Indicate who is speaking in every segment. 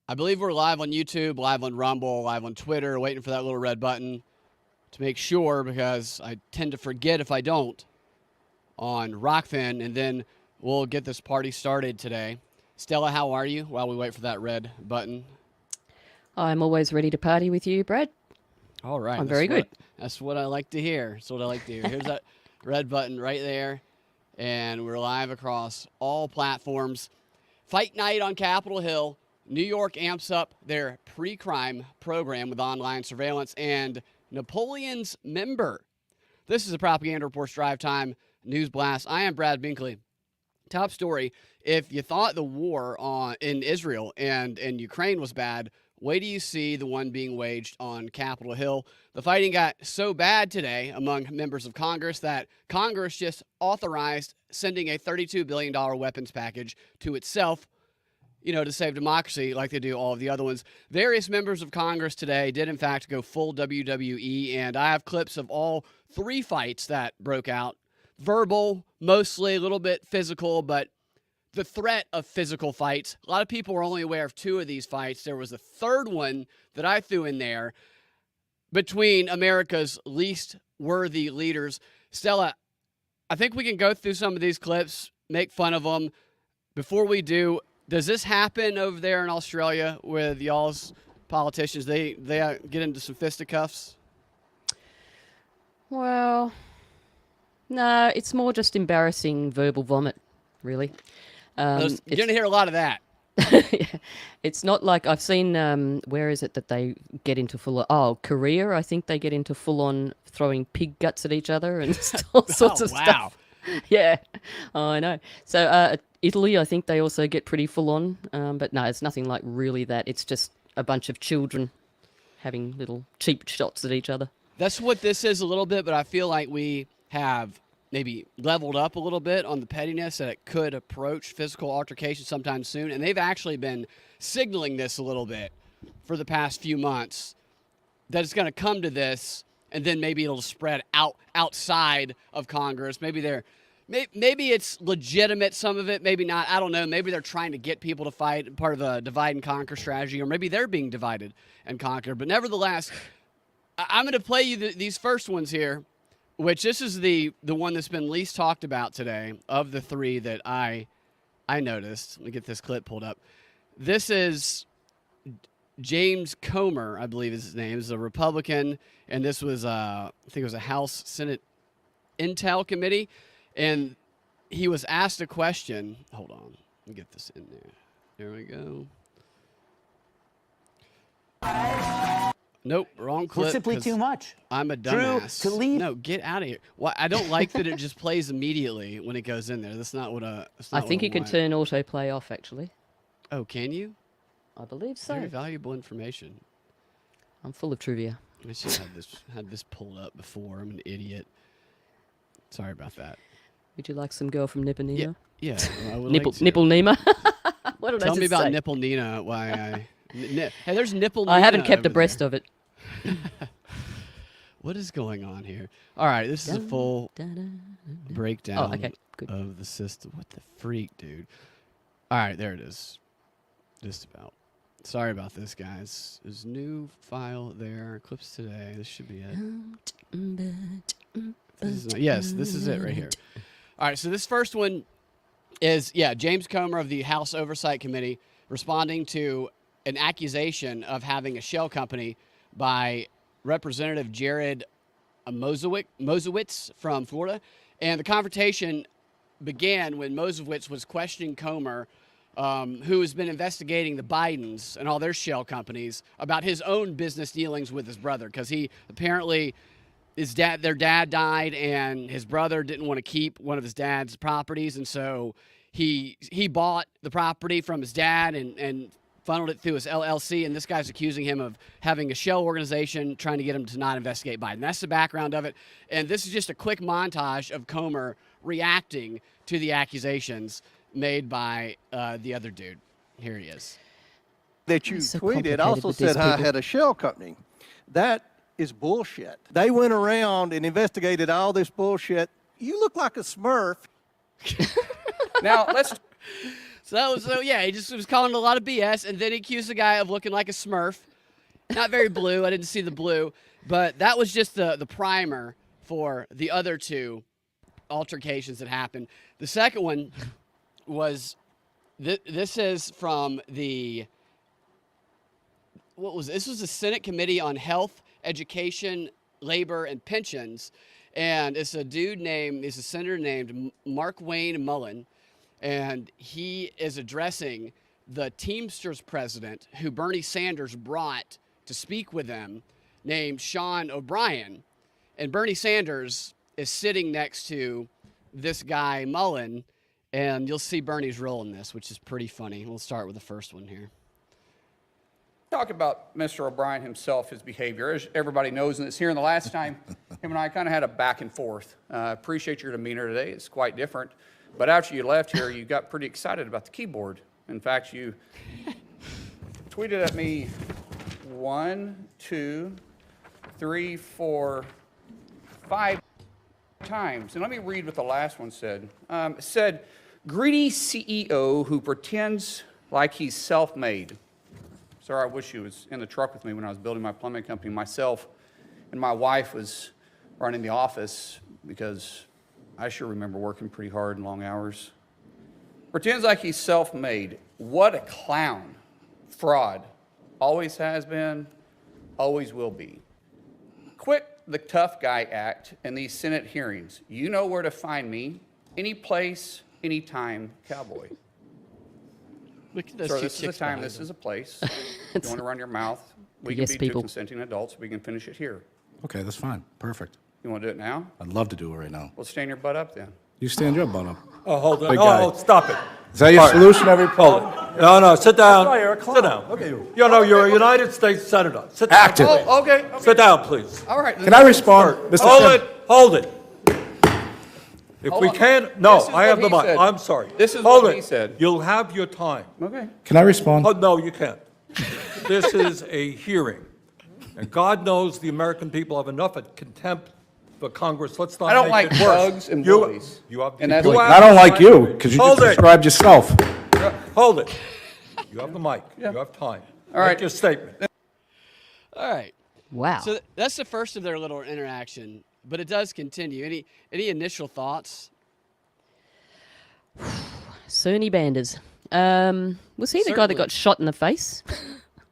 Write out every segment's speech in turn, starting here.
Speaker 1: I believe we're live on YouTube, live on Rumble, live on Twitter, waiting for that little red button to make sure, because I tend to forget if I don't, on Rockfin, and then we'll get this party started today. Stella, how are you while we wait for that red button?
Speaker 2: I'm always ready to party with you, Brad.
Speaker 1: All right.
Speaker 2: I'm very good.
Speaker 1: That's what I like to hear. That's what I like to hear. Here's that red button right there, and we're live across all platforms. Fight night on Capitol Hill. New York amps up their pre-crime program with online surveillance, and Napoleon's member. This is a Propaganda Reports Drive Time News Blast. I am Brad Binkley. Top story: if you thought the war in Israel and Ukraine was bad, wait till you see the one being waged on Capitol Hill. The fighting got so bad today among members of Congress that Congress just authorized sending a $32 billion weapons package to itself, to save democracy like they do all of the other ones. Various members of Congress today did, in fact, go full WWE, and I have clips of all three fights that broke out. Verbal, mostly, a little bit physical, but the threat of physical fights. A lot of people were only aware of two of these fights. There was a third one that I threw in there between America's least worthy leaders. Stella, I think we can go through some of these clips, make fun of them. Before we do, does this happen over there in Australia with y'all's politicians? They get into some fisticuffs?
Speaker 2: Well, no, it's more just embarrassing verbal vomit, really.
Speaker 1: You're going to hear a lot of that.
Speaker 2: Yeah. It's not like I've seen, where is it that they get into Korea, I think they get into full-on throwing pig guts at each other and all sorts of stuff. Yeah, I know. So Italy, I think they also get pretty full-on, but no, it's nothing like really that. It's just a bunch of children having little cheap shots at each other.
Speaker 1: That's what this is a little bit, but I feel like we have maybe leveled up a little bit on the pettiness that it could approach physical altercation sometime soon. And they've actually been signaling this a little bit for the past few months, that it's going to come to this, and then maybe it'll spread outside of Congress. Maybe it's legitimate, some of it, maybe not. I don't know. Maybe they're trying to get people to fight, part of a divide and conquer strategy, or maybe they're being divided and conquered. But nevertheless, I'm going to play you these first ones here, which this is the one that's been least talked about today of the three that I noticed. Let me get this clip pulled up. This is James Comer, I believe is his name. He's a Republican, and this was, I think it was a House Senate Intel Committee, and he was asked a question. Hold on. Let me get this in there. There we go. Nope, wrong clip.
Speaker 3: We're simply too much.
Speaker 1: I'm a dumbass.
Speaker 3: Drew, to leave.
Speaker 1: No, get out of here. Well, I don't like that it just plays immediately when it goes in there. That's not what
Speaker 2: I think you can turn autoplay off, actually.
Speaker 1: Oh, can you?
Speaker 2: I believe so.
Speaker 1: Very valuable information.
Speaker 2: I'm full of trivia.
Speaker 1: I should have had this pulled up before. I'm an idiot. Sorry about that.
Speaker 2: Would you like some girl from Nipple Nina?
Speaker 1: Yeah. I would
Speaker 2: Nipple,
Speaker 1: like to.
Speaker 2: Nipple Nima? What did I just say?
Speaker 1: Tell me about Nipple Nina. Why I... Hey, there's Nipple Nina.
Speaker 2: I haven't kept
Speaker 1: over
Speaker 2: abreast
Speaker 1: there.
Speaker 2: of it.
Speaker 1: What is going on here? All right, this is a full breakdown of the system. What the freak, dude? All right, there it is. Just about. Sorry about this, guys. There's a new file there. Clips today. This should be it. Yes, this is it right here. All right, so this first one is, James Comer of the House Oversight Committee responding to an accusation of having a shell company by Representative Jared Mosowitz from Florida. And the confrontation began when Mosowitz was questioning Comer, who has been investigating the Bidens and all their shell companies, about his own business dealings with his brother, because he apparently, their dad died, and his brother didn't want to keep one of his dad's properties, and so he bought the property from his dad and funneled it through his LLC, and this guy's accusing him of having a shell organization trying to get him to not investigate Biden. That's the background of it, and this is just a quick montage of Comer reacting to the accusations made by the other dude. Here he is.
Speaker 4: That you tweeted also said I had a shell company. That is bullshit. They went around and investigated all this bullshit. You look like a Smurf.
Speaker 3: Now, let's
Speaker 1: Yeah, he just was calling a lot of BS, and then he accused the guy of looking like a Smurf. Not very blue. I didn't see the blue, but that was just the primer for the other two altercations that happened. The second one was this is from the this was the Senate Committee on Health, Education, Labor, and Pensions, and it's a senator named Mark Wayne Mullen, and he is addressing the Teamsters president who Bernie Sanders brought to speak with them, named Sean O'Brien. And Bernie Sanders is sitting next to this guy, Mullen, and you'll see Bernie's role in this, which is pretty funny. We'll start with the first one here.
Speaker 3: Talk about Mr. O'Brien himself, his behavior. As everybody knows, and it's here, and the last time him and I kind of had a back and forth. Appreciate your demeanor today. It's quite different. But after you left here, you got pretty excited about the keyboard. In fact, you tweeted at me 1, 2, 3, 4, 5 times. And let me read what the last one said. It said, greedy CEO who pretends like he's self-made. Sir, I wish you was in the truck with me when I was building my plumbing company. Myself and my wife was running the office because I sure remember working pretty hard and long hours. Pretends like he's self-made. What a clown. Fraud. Always has been, always will be. Quit the tough guy act in these Senate hearings. You know where to find me. Any place, anytime, cowboy.
Speaker 1: Look at those
Speaker 3: Sir,
Speaker 1: two
Speaker 3: this is a
Speaker 1: chicks
Speaker 3: time,
Speaker 1: behind
Speaker 3: this
Speaker 1: them.
Speaker 3: is a place. You don't want to run your mouth. We can
Speaker 2: Yes,
Speaker 3: be
Speaker 2: people.
Speaker 3: two consenting adults. We can finish it here.
Speaker 5: Okay, that's fine. Perfect.
Speaker 3: You want to do it now?
Speaker 5: I'd love to do it right now.
Speaker 3: Well, stand your butt up then.
Speaker 5: You stand your butt up.
Speaker 6: Oh, hold on.
Speaker 5: Big
Speaker 6: Oh,
Speaker 5: guy.
Speaker 6: oh, stop it.
Speaker 5: Is that your
Speaker 6: All right.
Speaker 5: solution every
Speaker 6: Hold it. No, no, sit down.
Speaker 5: Oh, you're a clown.
Speaker 6: Sit down.
Speaker 5: Look at you.
Speaker 6: You know, you're a United States Senator. Sit down.
Speaker 5: Active.
Speaker 3: Oh, okay.
Speaker 6: Sit down, please.
Speaker 3: All right.
Speaker 5: Can I respond? Mr.
Speaker 6: Hold
Speaker 5: Chairman?
Speaker 6: it. Hold it. If
Speaker 3: Hold
Speaker 6: we
Speaker 3: on.
Speaker 6: can't, no,
Speaker 3: This is
Speaker 6: I have
Speaker 3: what
Speaker 6: the
Speaker 3: he
Speaker 6: mic.
Speaker 3: said.
Speaker 6: I'm sorry.
Speaker 3: This is
Speaker 6: Hold
Speaker 3: what
Speaker 6: it.
Speaker 3: he said.
Speaker 6: You'll have your time.
Speaker 3: Okay.
Speaker 5: Can I respond?
Speaker 6: Oh, no, you can't. This is a hearing. And God knows the American people have enough of contempt for Congress. Let's not
Speaker 3: I don't
Speaker 6: make
Speaker 3: like
Speaker 6: it worse.
Speaker 3: thugs and
Speaker 6: You-
Speaker 3: bullies.
Speaker 6: You have,
Speaker 3: And that's
Speaker 6: you
Speaker 3: what-
Speaker 6: have
Speaker 5: I don't
Speaker 6: the
Speaker 5: like
Speaker 6: mic.
Speaker 5: you, because you
Speaker 6: Hold
Speaker 5: just
Speaker 6: it.
Speaker 5: described yourself.
Speaker 6: Hold it. You have the mic.
Speaker 3: Yeah.
Speaker 6: You have time.
Speaker 3: All right.
Speaker 6: Make your statement.
Speaker 1: All right.
Speaker 2: Wow.
Speaker 1: So that's the first of their little interaction, but it does continue. Any initial thoughts?
Speaker 2: Cerny Banders. Was he the guy that
Speaker 1: Certainly.
Speaker 2: got shot in the face?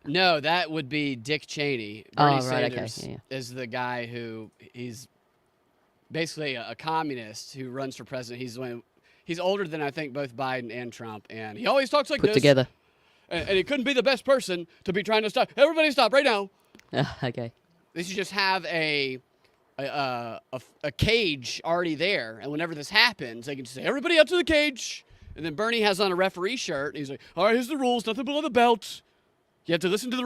Speaker 1: No, that would be Dick Cheney.
Speaker 2: Oh,
Speaker 1: Bernie
Speaker 2: right, okay,
Speaker 1: Sanders
Speaker 2: yeah.
Speaker 1: is the guy who he's basically a communist who runs for president. He's older than I think both Biden and Trump, and he always talks like
Speaker 2: Put
Speaker 1: this.
Speaker 2: together.
Speaker 1: And he couldn't be the best person to be trying to stop. Everybody stop right now.
Speaker 2: Okay.
Speaker 1: They should just have a cage already there, and whenever this happens, they can just say, everybody out to the cage. And then Bernie has on a referee shirt, and he's like, all right, here's the rules, nothing below the belt. You have to listen to the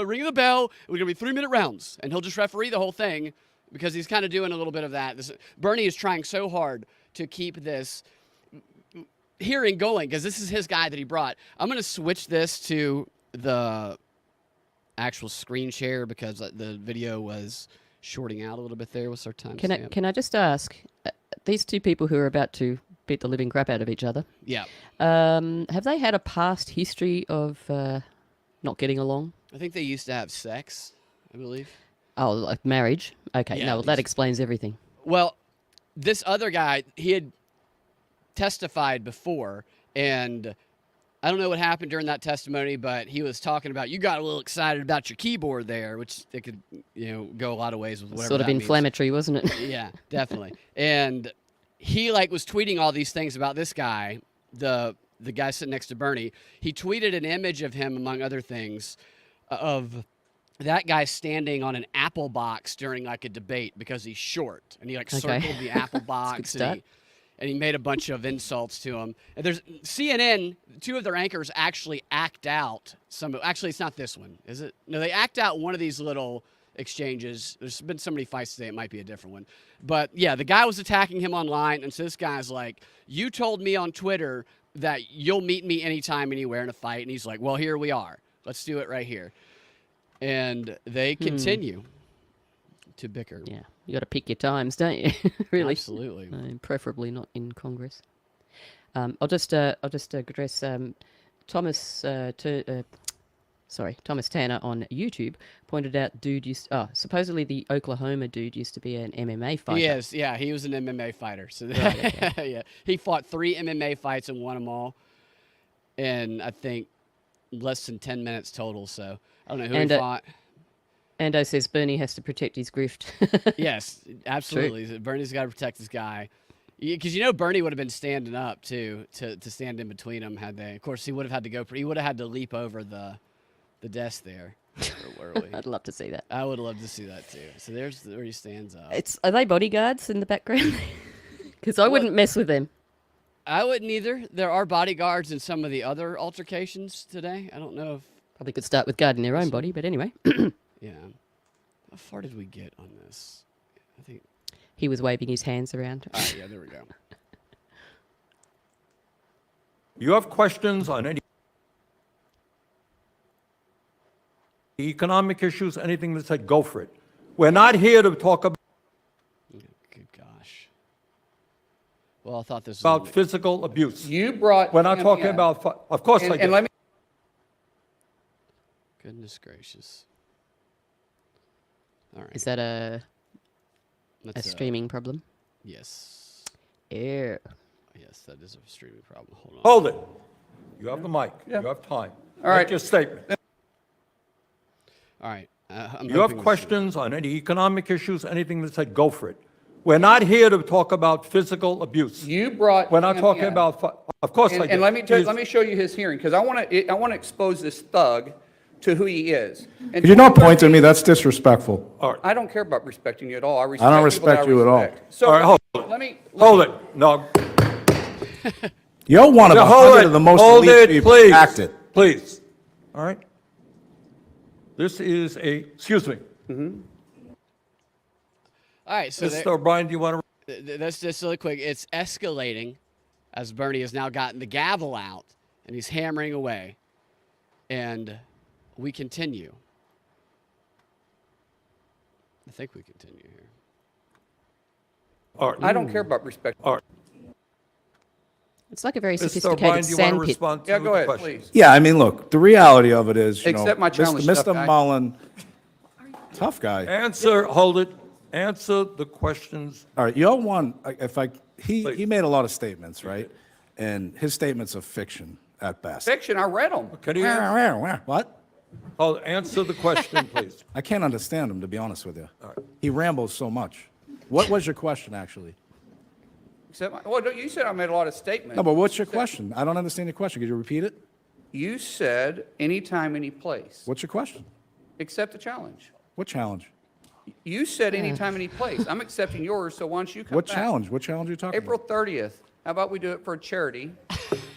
Speaker 1: ring of the bell. We're going to be 3-minute rounds. And he'll just referee the whole thing because he's kind of doing a little bit of that. Bernie is trying so hard to keep this hearing going because this is his guy that he brought. I'm going to switch this to the actual screen share because the video was shorting out a little bit there with our time.
Speaker 2: Can I just ask, these two people who are about to beat the living crap out of each other,
Speaker 1: Yeah.
Speaker 2: have they had a past history of not getting along?
Speaker 1: I think they used to have sex, I believe.
Speaker 2: Oh, like marriage? Okay,
Speaker 1: Yeah,
Speaker 2: no,
Speaker 1: at
Speaker 2: well, that
Speaker 1: least.
Speaker 2: explains everything.
Speaker 1: Well, this other guy, he had testified before, and I don't know what happened during that testimony, but he was talking about, you got a little excited about your keyboard there, which it could, go a lot of ways with whatever
Speaker 2: Sort of
Speaker 1: that means.
Speaker 2: inflammatory, wasn't it?
Speaker 1: Yeah, definitely. And he was tweeting all these things about this guy, the guy sitting next to Bernie. He tweeted an image of him, among other things, of that guy standing on an apple box during a debate because he's short, and he circled the apple box,
Speaker 2: start.
Speaker 1: and he made a bunch of insults to him. And there's CNN, two of their anchors actually act out actually it's not this one, is it? No, they act out one of these little exchanges. There's been so many fights today, it might be a different one. But yeah, the guy was attacking him online, and so this guy's like, you told me on Twitter that you'll meet me anytime, anywhere in a fight. And he's like, well, here we are. Let's do it right here. And they continue to bicker.
Speaker 2: Yeah, you got to pick your times, don't you? Really?
Speaker 1: Absolutely.
Speaker 2: Preferably not in Congress. I'll just address Thomas. Thomas Tanner on YouTube pointed out supposedly the Oklahoma dude used to be an MMA fighter.
Speaker 1: He is, yeah. He was an MMA fighter. So
Speaker 2: Right, okay.
Speaker 1: yeah, he fought 3 MMA fights and won them all, in I think less than 10 minutes total. So I don't know who he fought.
Speaker 2: Ando says Bernie has to protect his grift.
Speaker 1: Yes, absolutely. Bernie's got to protect this guy. Because Bernie would have been standing up too to stand in between them had they. Of course, he would have had to go. He would have had to leap over the desk there.
Speaker 2: I'd love to see that.
Speaker 1: I would love to see that too. So there's where he stands up.
Speaker 2: Are they bodyguards in the background? Because I wouldn't mess with them.
Speaker 1: I wouldn't either. There are bodyguards in some of the other altercations today. I don't know if
Speaker 2: Probably could start with guarding their own body, but anyway.
Speaker 1: yeah. How far did we get on this? I think.
Speaker 2: He was waving his hands around.
Speaker 1: All right, yeah, there we go.
Speaker 6: You have questions on any economic issues, anything that said, go for it. We're not here to talk
Speaker 1: Good gosh. Well, I thought this was
Speaker 6: about physical abuse.
Speaker 3: You brought
Speaker 6: We're not
Speaker 3: him
Speaker 6: talking
Speaker 3: in.
Speaker 6: about, of course I
Speaker 3: And
Speaker 6: did.
Speaker 3: let me
Speaker 1: Goodness gracious. All right.
Speaker 2: Is that a
Speaker 1: Let's,
Speaker 2: streaming problem?
Speaker 1: Yes.
Speaker 2: Yeah.
Speaker 1: Yes, that is a streaming problem. Hold on.
Speaker 6: Hold it. You have the mic.
Speaker 3: Yeah.
Speaker 6: You have time.
Speaker 3: All right.
Speaker 6: Make your statement.
Speaker 1: All right. I'm
Speaker 6: You have
Speaker 1: hoping this-
Speaker 6: questions on any economic issues, anything that said, go for it. We're not here to talk about physical abuse.
Speaker 3: You brought.
Speaker 6: We're not
Speaker 3: him
Speaker 6: talking
Speaker 3: in.
Speaker 6: about, of course I did.
Speaker 3: And let me show you his hearing, because I want to expose this thug to who he is. And
Speaker 5: If you're not pointing at me, that's disrespectful.
Speaker 3: I don't care about respecting you at all. I
Speaker 5: I don't
Speaker 3: respect people that
Speaker 5: respect you at all.
Speaker 3: respect. So
Speaker 6: All right, hold it.
Speaker 3: let me.
Speaker 6: Hold it. No,
Speaker 5: You're one of
Speaker 6: hold
Speaker 5: 100
Speaker 6: it.
Speaker 5: of the most
Speaker 6: Hold
Speaker 5: elite
Speaker 6: it,
Speaker 5: people.
Speaker 6: please.
Speaker 5: Act it.
Speaker 6: Please. All right? This is excuse me.
Speaker 1: All right, so
Speaker 6: Mr. O'Brien, do you want to?
Speaker 1: that's just really quick. It's escalating as Bernie has now gotten the gavel out and he's hammering away. And we continue. I think we continue here.
Speaker 6: All right.
Speaker 3: I don't care about respect.
Speaker 6: All right.
Speaker 2: It's like a very
Speaker 6: Mr. O'Brien,
Speaker 2: sophisticated
Speaker 6: do you want to
Speaker 2: sandpit.
Speaker 6: respond to
Speaker 3: Yeah, go
Speaker 6: the
Speaker 3: ahead,
Speaker 6: question?
Speaker 3: please.
Speaker 5: Yeah, I mean, look, the reality of it is,
Speaker 3: Accept my challenge, tough
Speaker 5: Mr.
Speaker 3: guy.
Speaker 5: Mullen, tough guy.
Speaker 6: Answer, hold it. Answer the questions.
Speaker 5: All right, you're one, he
Speaker 6: Please.
Speaker 5: made a lot of statements, right? And his statements are fiction at best.
Speaker 3: Fiction, I read them.
Speaker 6: Can you answer,
Speaker 5: What?
Speaker 6: answer the question, please?
Speaker 5: I can't understand him, to be honest with you. He rambles so much. What was your question, actually?
Speaker 3: Well, you said I made a lot of statements.
Speaker 5: No, but what's your question? I don't understand your question. Could you repeat it?
Speaker 3: You said anytime, any place.
Speaker 5: What's your question?
Speaker 3: Accept the challenge.
Speaker 5: What challenge?
Speaker 3: You said anytime, any place. I'm accepting yours, so why don't you come
Speaker 5: What
Speaker 3: back?
Speaker 5: challenge? What challenge are you talking
Speaker 3: April
Speaker 5: about?
Speaker 3: 30th. How about we do it for a charity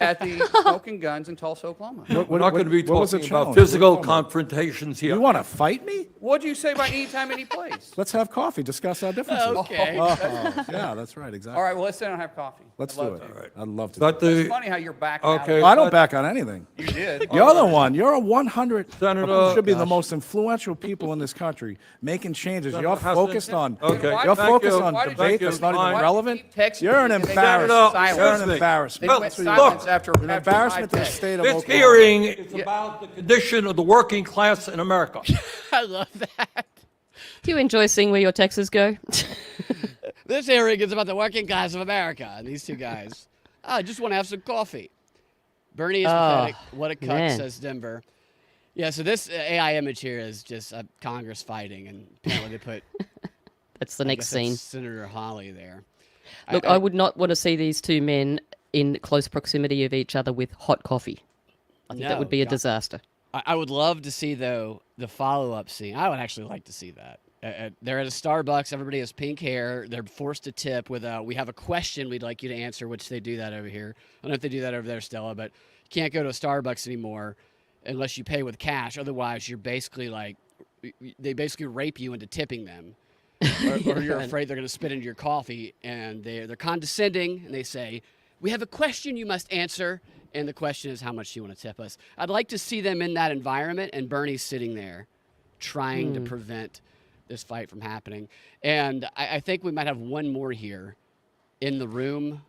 Speaker 3: at the Smoking Guns in Tulsa, Oklahoma?
Speaker 6: We're not going to be
Speaker 5: what was the
Speaker 6: talking about
Speaker 5: challenge?
Speaker 6: physical
Speaker 5: What are you talking
Speaker 6: confrontations here.
Speaker 5: You want to fight me?
Speaker 3: What'd you say about anytime, any place?
Speaker 5: Let's have coffee, discuss our differences.
Speaker 1: Okay.
Speaker 5: Oh, yeah, that's right, exactly.
Speaker 3: All right, well, let's sit down and have coffee.
Speaker 5: Let's
Speaker 3: I'd
Speaker 5: do
Speaker 3: love
Speaker 5: it.
Speaker 3: to.
Speaker 5: I'd love to.
Speaker 6: But
Speaker 5: do it.
Speaker 3: It's
Speaker 6: the,
Speaker 3: funny how you're backing out.
Speaker 6: okay.
Speaker 5: I don't back on anything.
Speaker 3: You did.
Speaker 5: You're the one. You're a 100.
Speaker 6: Senator-
Speaker 5: should be the
Speaker 6: Gosh.
Speaker 5: most influential people in this country, making changes.
Speaker 6: Senator
Speaker 5: You're
Speaker 6: Hassan-
Speaker 5: focused on.
Speaker 6: Okay,
Speaker 5: You're
Speaker 6: thank
Speaker 5: focused
Speaker 6: you.
Speaker 5: on
Speaker 3: Why did you-
Speaker 5: debate
Speaker 6: Thank
Speaker 5: that's
Speaker 6: you.
Speaker 5: not
Speaker 6: Fine.
Speaker 5: even relevant.
Speaker 3: Keep texting
Speaker 5: You're an
Speaker 3: me and they
Speaker 5: embarrassment.
Speaker 3: went
Speaker 6: Senator-
Speaker 5: You're an
Speaker 3: silent.
Speaker 5: embarrassment.
Speaker 3: They went
Speaker 5: That's what you are.
Speaker 3: silence after
Speaker 5: You're an
Speaker 3: after
Speaker 5: embarrassment to the
Speaker 3: five
Speaker 5: state of
Speaker 6: This
Speaker 5: Oklahoma.
Speaker 6: hearing is about the condition of the working class in America.
Speaker 1: I love that.
Speaker 2: Do you enjoy seeing where your taxes go?
Speaker 1: This hearing is about the working class of America. And these two guys, I just want to have some coffee. Bernie is pathetic. What a cut,
Speaker 2: man.
Speaker 1: says Denver. Yeah, so this AI image here is just Congress fighting. And apparently they put
Speaker 2: That's the
Speaker 1: I
Speaker 2: next
Speaker 1: guess that's
Speaker 2: scene.
Speaker 1: Senator Hawley there.
Speaker 2: Look, I would not want to see these two men in close proximity of each other with hot coffee. I think that
Speaker 1: No,
Speaker 2: would be a
Speaker 1: God.
Speaker 2: disaster.
Speaker 1: I would love to see, though, the follow-up scene. I would actually like to see that. They're at a Starbucks. Everybody has pink hair. They're forced to tip with we have a question we'd like you to answer, which they do that over here. I don't know if they do that over there, Stella, but you can't go to a Starbucks anymore unless you pay with cash. Otherwise, you're basically they basically rape you into tipping them. or you're afraid they're going to spit into your coffee, and they're condescending, and they say, we have a question you must answer, and the question is how much do you want to tip us. I'd like to see them in that environment, and Bernie's sitting there trying to prevent this fight from happening. And I think we might have one more here in the room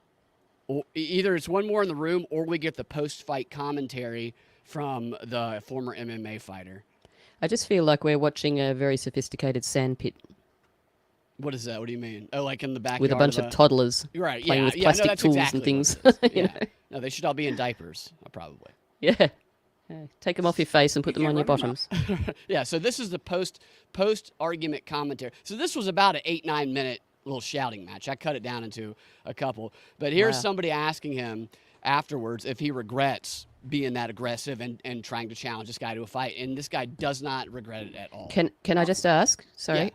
Speaker 1: either it's one more in the room or we get the post-fight commentary from the former MMA fighter.
Speaker 2: I just feel like we're watching a very sophisticated sandpit
Speaker 1: What is that? What do you mean? Oh, like in the backyard
Speaker 2: with a bunch of toddlers
Speaker 1: right,
Speaker 2: playing with
Speaker 1: no,
Speaker 2: plastic
Speaker 1: that's
Speaker 2: tools
Speaker 1: exactly
Speaker 2: and things.
Speaker 1: what it is.
Speaker 2: you
Speaker 1: Yeah.
Speaker 2: know?
Speaker 1: No, they should all be in diapers, probably.
Speaker 2: Yeah. Take them off your face and put them on your
Speaker 3: can't run
Speaker 2: bottoms.
Speaker 1: Yeah, so this is the post-argument commentary. So this was about an 8-9 minute little shouting match. I cut it down into a couple. But here's
Speaker 2: Wow.
Speaker 1: somebody asking him afterwards if he regrets being that aggressive and trying to challenge this guy to a fight. And this guy does not regret it at all.
Speaker 2: Can I just ask? Sorry,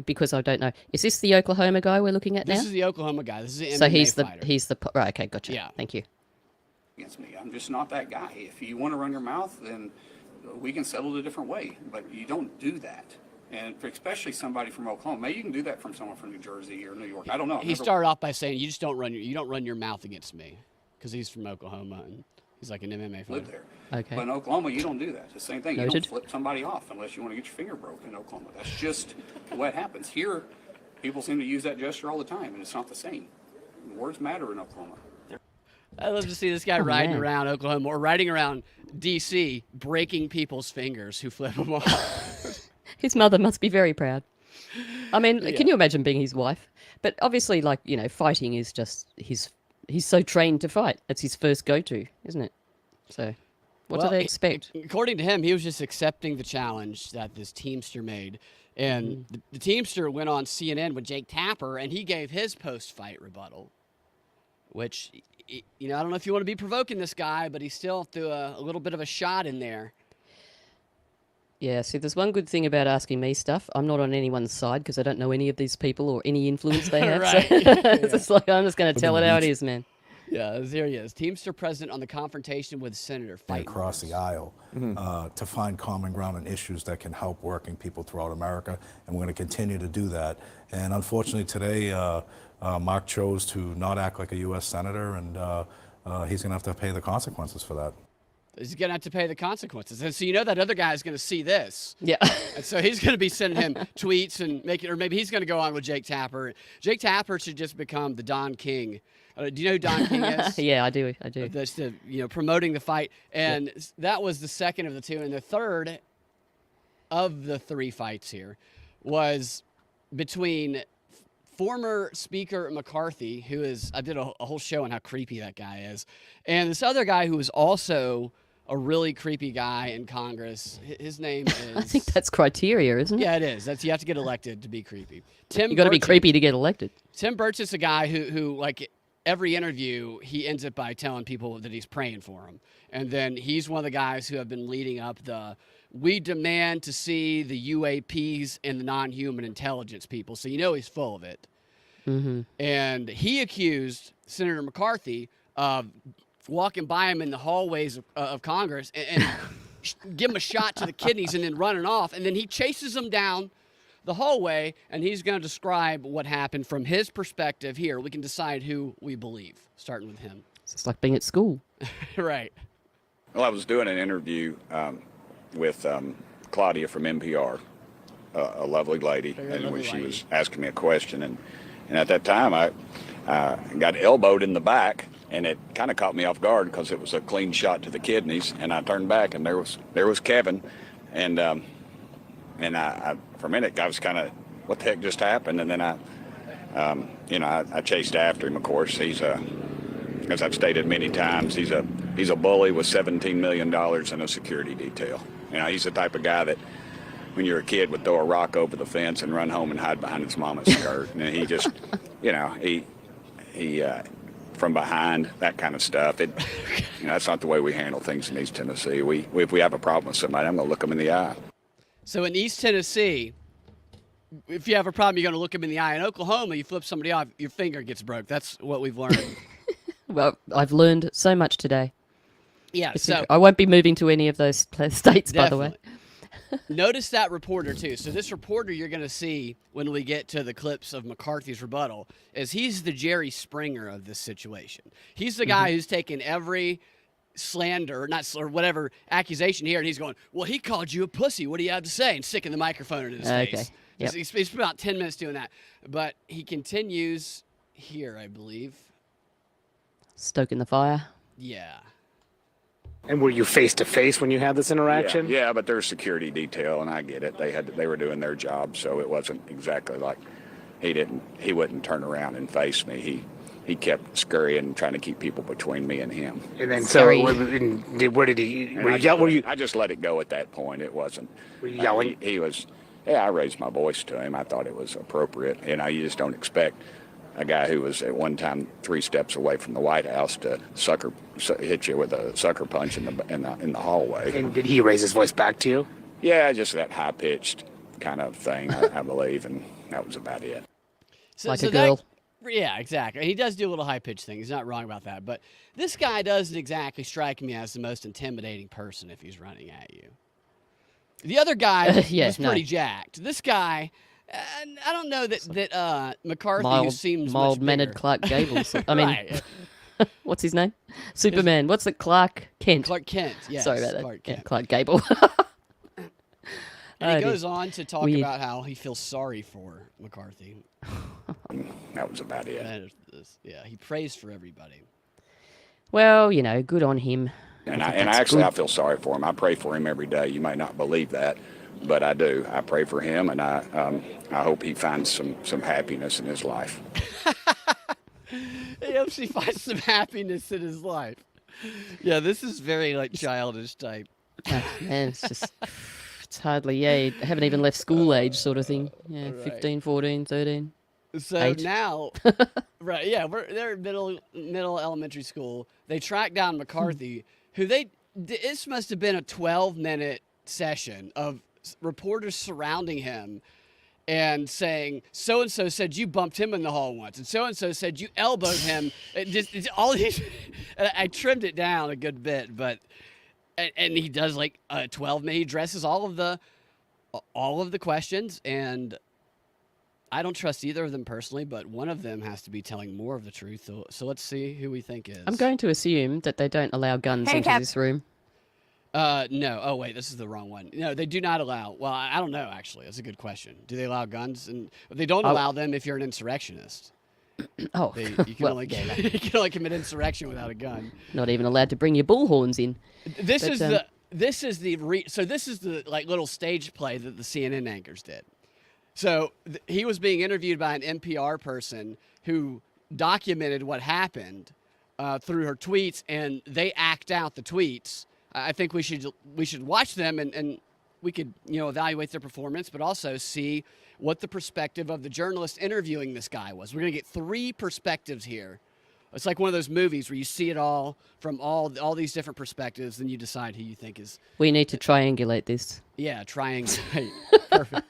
Speaker 2: because I don't know. Is this the Oklahoma guy we're looking at
Speaker 1: This
Speaker 2: now?
Speaker 1: is the Oklahoma guy. This is the
Speaker 2: So
Speaker 1: MMA fighter.
Speaker 2: he's the right. Okay, gotcha.
Speaker 1: Yeah.
Speaker 2: Thank you.
Speaker 3: Against me. I'm just not that guy. If you want to run your mouth, then we can settle it a different way. But you don't do that. And especially somebody from Oklahoma. Maybe you can do that from someone from New Jersey or New York. I don't know.
Speaker 1: He started off by saying, "You don't run your mouth against me," because he's from Oklahoma and he's like an MMA fighter.
Speaker 3: lived there.
Speaker 2: Okay.
Speaker 3: But in Oklahoma, you don't do that. It's the same thing. You
Speaker 2: Noted.
Speaker 3: don't flip somebody off unless you want to get your finger broken in Oklahoma. That's just what happens. Here, people seem to use that gesture all the time, and it's not the same. Words matter in Oklahoma.
Speaker 1: I love to see this guy riding
Speaker 2: man.
Speaker 1: around Oklahoma or riding around D.C. breaking people's fingers who flip him off.
Speaker 2: His mother must be very proud. I mean, can you imagine being his wife? But obviously, like, you know, fighting is just he's so trained to fight. It's his first go-to, isn't it? So, what do they expect?
Speaker 1: According to him, he was just accepting the challenge that this Teamster made. And the Teamster went on CNN with Jake Tapper, and he gave his post-fight rebuttal, which, you know, I don't know if you want to be provoking this guy, but he still threw a little bit of a shot in there.
Speaker 2: Yeah, see, there's one good thing about asking me stuff. I'm not on anyone's side because I don't know any of these people or any influence they have.
Speaker 1: Right.
Speaker 2: So it's just like, I'm just going to tell it how it is, man.
Speaker 1: Yeah, there he is. Teamster president on the confrontation with Senator fighting.
Speaker 5: across the aisle to find common ground on issues that can help working people throughout America, and we're going to continue to do that. And unfortunately today, Mark chose to not act like a U.S. Senator, and he's going to have to pay the consequences for that.
Speaker 1: He's going to have to pay the consequences. And so you know that other guy is going to see this.
Speaker 2: Yeah.
Speaker 1: And so he's going to be sending him tweets and or maybe he's going to go on with Jake Tapper. Jake Tapper should just become the Don King. Do you know who Don King is?
Speaker 2: Yeah, I do.
Speaker 1: That's the, you know, promoting the fight. And that was the second of the two. And the third of the three fights here was between former Speaker McCarthy, who is, I did a whole show on how creepy that guy is, and this other guy who is also a really creepy guy in Congress. His name is...
Speaker 2: I think that's criteria, isn't it?
Speaker 1: Yeah, it is. You have to get elected to be creepy.
Speaker 2: You got to be creepy to get elected.
Speaker 1: Tim Burch is a guy who like every interview, he ends it by telling people that he's praying for them. And then he's one of the guys who have been leading up we demand to see the UAPs and the non-human intelligence people. So you know he's full of it. Mm-hmm. And he accused Senator McCarthy of walking by him in the hallways of Congress and give him a shot to the kidneys and then running off. And then he chases him down the hallway, and he's going to describe what happened from his perspective here. We can decide who we believe, starting with him.
Speaker 2: It's like being at school.
Speaker 1: Right.
Speaker 7: Well, I was doing an interview with Claudia from NPR, a lovely lady, and when she was asking me a question, and at that time I got elbowed in the back, and it kind of caught me off guard because it was a clean shot to the kidneys, and I turned back, and there was Kevin, and I for a minute I was kind of, what the heck just happened, and then I chased after him. Of course, he's as I've stated many times, he's a bully with $17 million in a security detail. You know, he's the type of guy that when you're a kid would throw a rock over the fence and run home and hide behind his mama's skirt. And he just, you know, he from behind, that kind of stuff. That's not the way we handle things in East Tennessee. If we have a problem with somebody, I'm going to look them in the eye.
Speaker 1: So in East Tennessee, if you have a problem, you're going to look them in the eye. In Oklahoma, you flip somebody off, your finger gets broke. That's what we've learned.
Speaker 2: Well, I've learned so much today.
Speaker 1: Yeah, so
Speaker 2: I won't be moving to any of those states, by the way.
Speaker 1: Notice that reporter, too. So this reporter you're going to see when we get to the clips of McCarthy's rebuttal is he's the Jerry Springer of this situation. He's the guy who's taken every slander, or whatever accusation here, and he's going, well, he called you a pussy. What do you have to say? And sticking the microphone in his face.
Speaker 2: Yep.
Speaker 1: He spent about 10 minutes doing that. But he continues here, I believe.
Speaker 2: Stoking the fire.
Speaker 1: Yeah.
Speaker 8: And were you face to face when you had this interaction?
Speaker 7: Yeah, but there's security detail, and I get it. They were doing their job, so it wasn't exactly like he wouldn't turn around and face me. He kept scurrying and trying to keep people between me and him.
Speaker 8: And then
Speaker 2: Scary.
Speaker 8: where did he? Were you?
Speaker 7: I just let it go at that point. It wasn't.
Speaker 8: Were you yelling?
Speaker 7: He was. Yeah, I raised my voice to him. I thought it was appropriate. You just don't expect a guy who was at one time 3 steps away from the White House to hit you with a sucker punch in the hallway.
Speaker 8: And did he raise his voice back to you?
Speaker 7: Yeah, just that high pitched kind of thing, I believe, and that was about it.
Speaker 2: Like a girl.
Speaker 1: Yeah, exactly. He does do a little high-pitched thing. He's not wrong about that. But this guy doesn't exactly strike me as the most intimidating person if he's running at you. The other guy was pretty jacked. This guy, I don't know that McCarthy seems
Speaker 2: mild-mannered
Speaker 1: much bigger.
Speaker 2: Clark Gables. I mean,
Speaker 1: Right.
Speaker 2: what's his name? Superman. What's it? Clark Kent.
Speaker 1: Clark Kent, yes.
Speaker 2: Sorry about that.
Speaker 1: Clark
Speaker 2: Yeah,
Speaker 1: Kent.
Speaker 2: Clark Gable.
Speaker 1: And he
Speaker 2: Oh, dear.
Speaker 1: goes on to talk
Speaker 2: Weird.
Speaker 1: about how he feels sorry for McCarthy.
Speaker 7: That was about it.
Speaker 1: Yeah, he prays for everybody.
Speaker 2: Well, good on him.
Speaker 7: And
Speaker 2: That's
Speaker 7: I
Speaker 2: good.
Speaker 7: feel sorry for him. I pray for him every day. You may not believe that, but I do. I pray for him, and I hope he finds some happiness in his life.
Speaker 1: He hopes he finds some happiness in his life. Yeah, this is very childish type.
Speaker 2: Oh, man, it's just, it's hardly, you haven't even left school age sort of thing. Yeah,
Speaker 1: Right.
Speaker 2: 15, 14, 13.
Speaker 1: So
Speaker 2: 8.
Speaker 1: now, right? Yeah, they're middle elementary school. They track down McCarthy, who this must have been a 12-minute session of reporters surrounding him and saying, so and so said you bumped him in the hall once, and so said you elbowed him. It's all these. I trimmed it down a good bit, but and he does a 12-minute. He addresses all of the questions, and I don't trust either of them personally, but one of them has to be telling more of the truth. So let's see who we think is.
Speaker 2: I'm going to assume that they don't allow guns into this room.
Speaker 1: No. Oh, wait, this is the wrong one. No, they do not allow. Well, I don't know, actually. That's a good question. Do they allow guns? And they don't allow them if you're an insurrectionist.
Speaker 2: Oh,
Speaker 1: You can,
Speaker 2: well,
Speaker 1: only, you can only commit insurrection without a gun.
Speaker 2: not even allowed to bring your bullhorns in.
Speaker 1: This
Speaker 2: But,
Speaker 1: is the little stage play that the CNN anchors did. So he was being interviewed by an NPR person who documented what happened through her tweets, and they act out the tweets. I think we should watch them and we could evaluate their performance, but also see what the perspective of the journalist interviewing this guy was. We're gonna get 3 perspectives here. It's like one of those movies where you see it all from all these different perspectives, and you decide who you think is.
Speaker 2: We need to triangulate this.
Speaker 1: Yeah, triangulate. Perfect.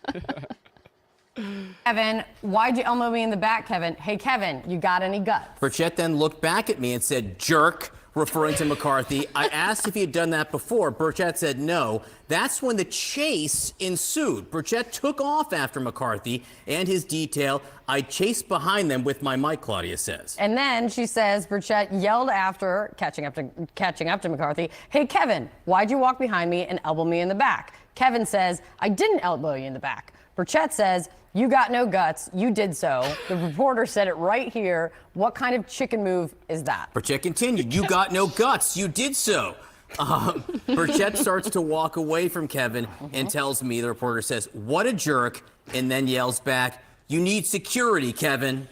Speaker 9: Kevin, why'd you elbow me in the back, Kevin? Hey, Kevin, you got any guts?
Speaker 10: Burchett then looked back at me and said, jerk, referring to McCarthy. I asked if he had done that before. Burchett said no. That's when the chase ensued. Burchett took off after McCarthy and his detail. I chased behind them with my mic, Claudia says.
Speaker 9: And then she says Burchett yelled after, catching up to McCarthy, hey, Kevin, why'd you walk behind me and elbow me in the back? Kevin says, I didn't elbow you in the back. Burchett says, you got no guts. You did so. The reporter said it right here. What kind of chicken move is that?
Speaker 10: Burchett continued, you got no guts. You did so. Burchett starts to walk away from Kevin and tells me, the reporter says, what a jerk, and then yells back, you need security, Kevin.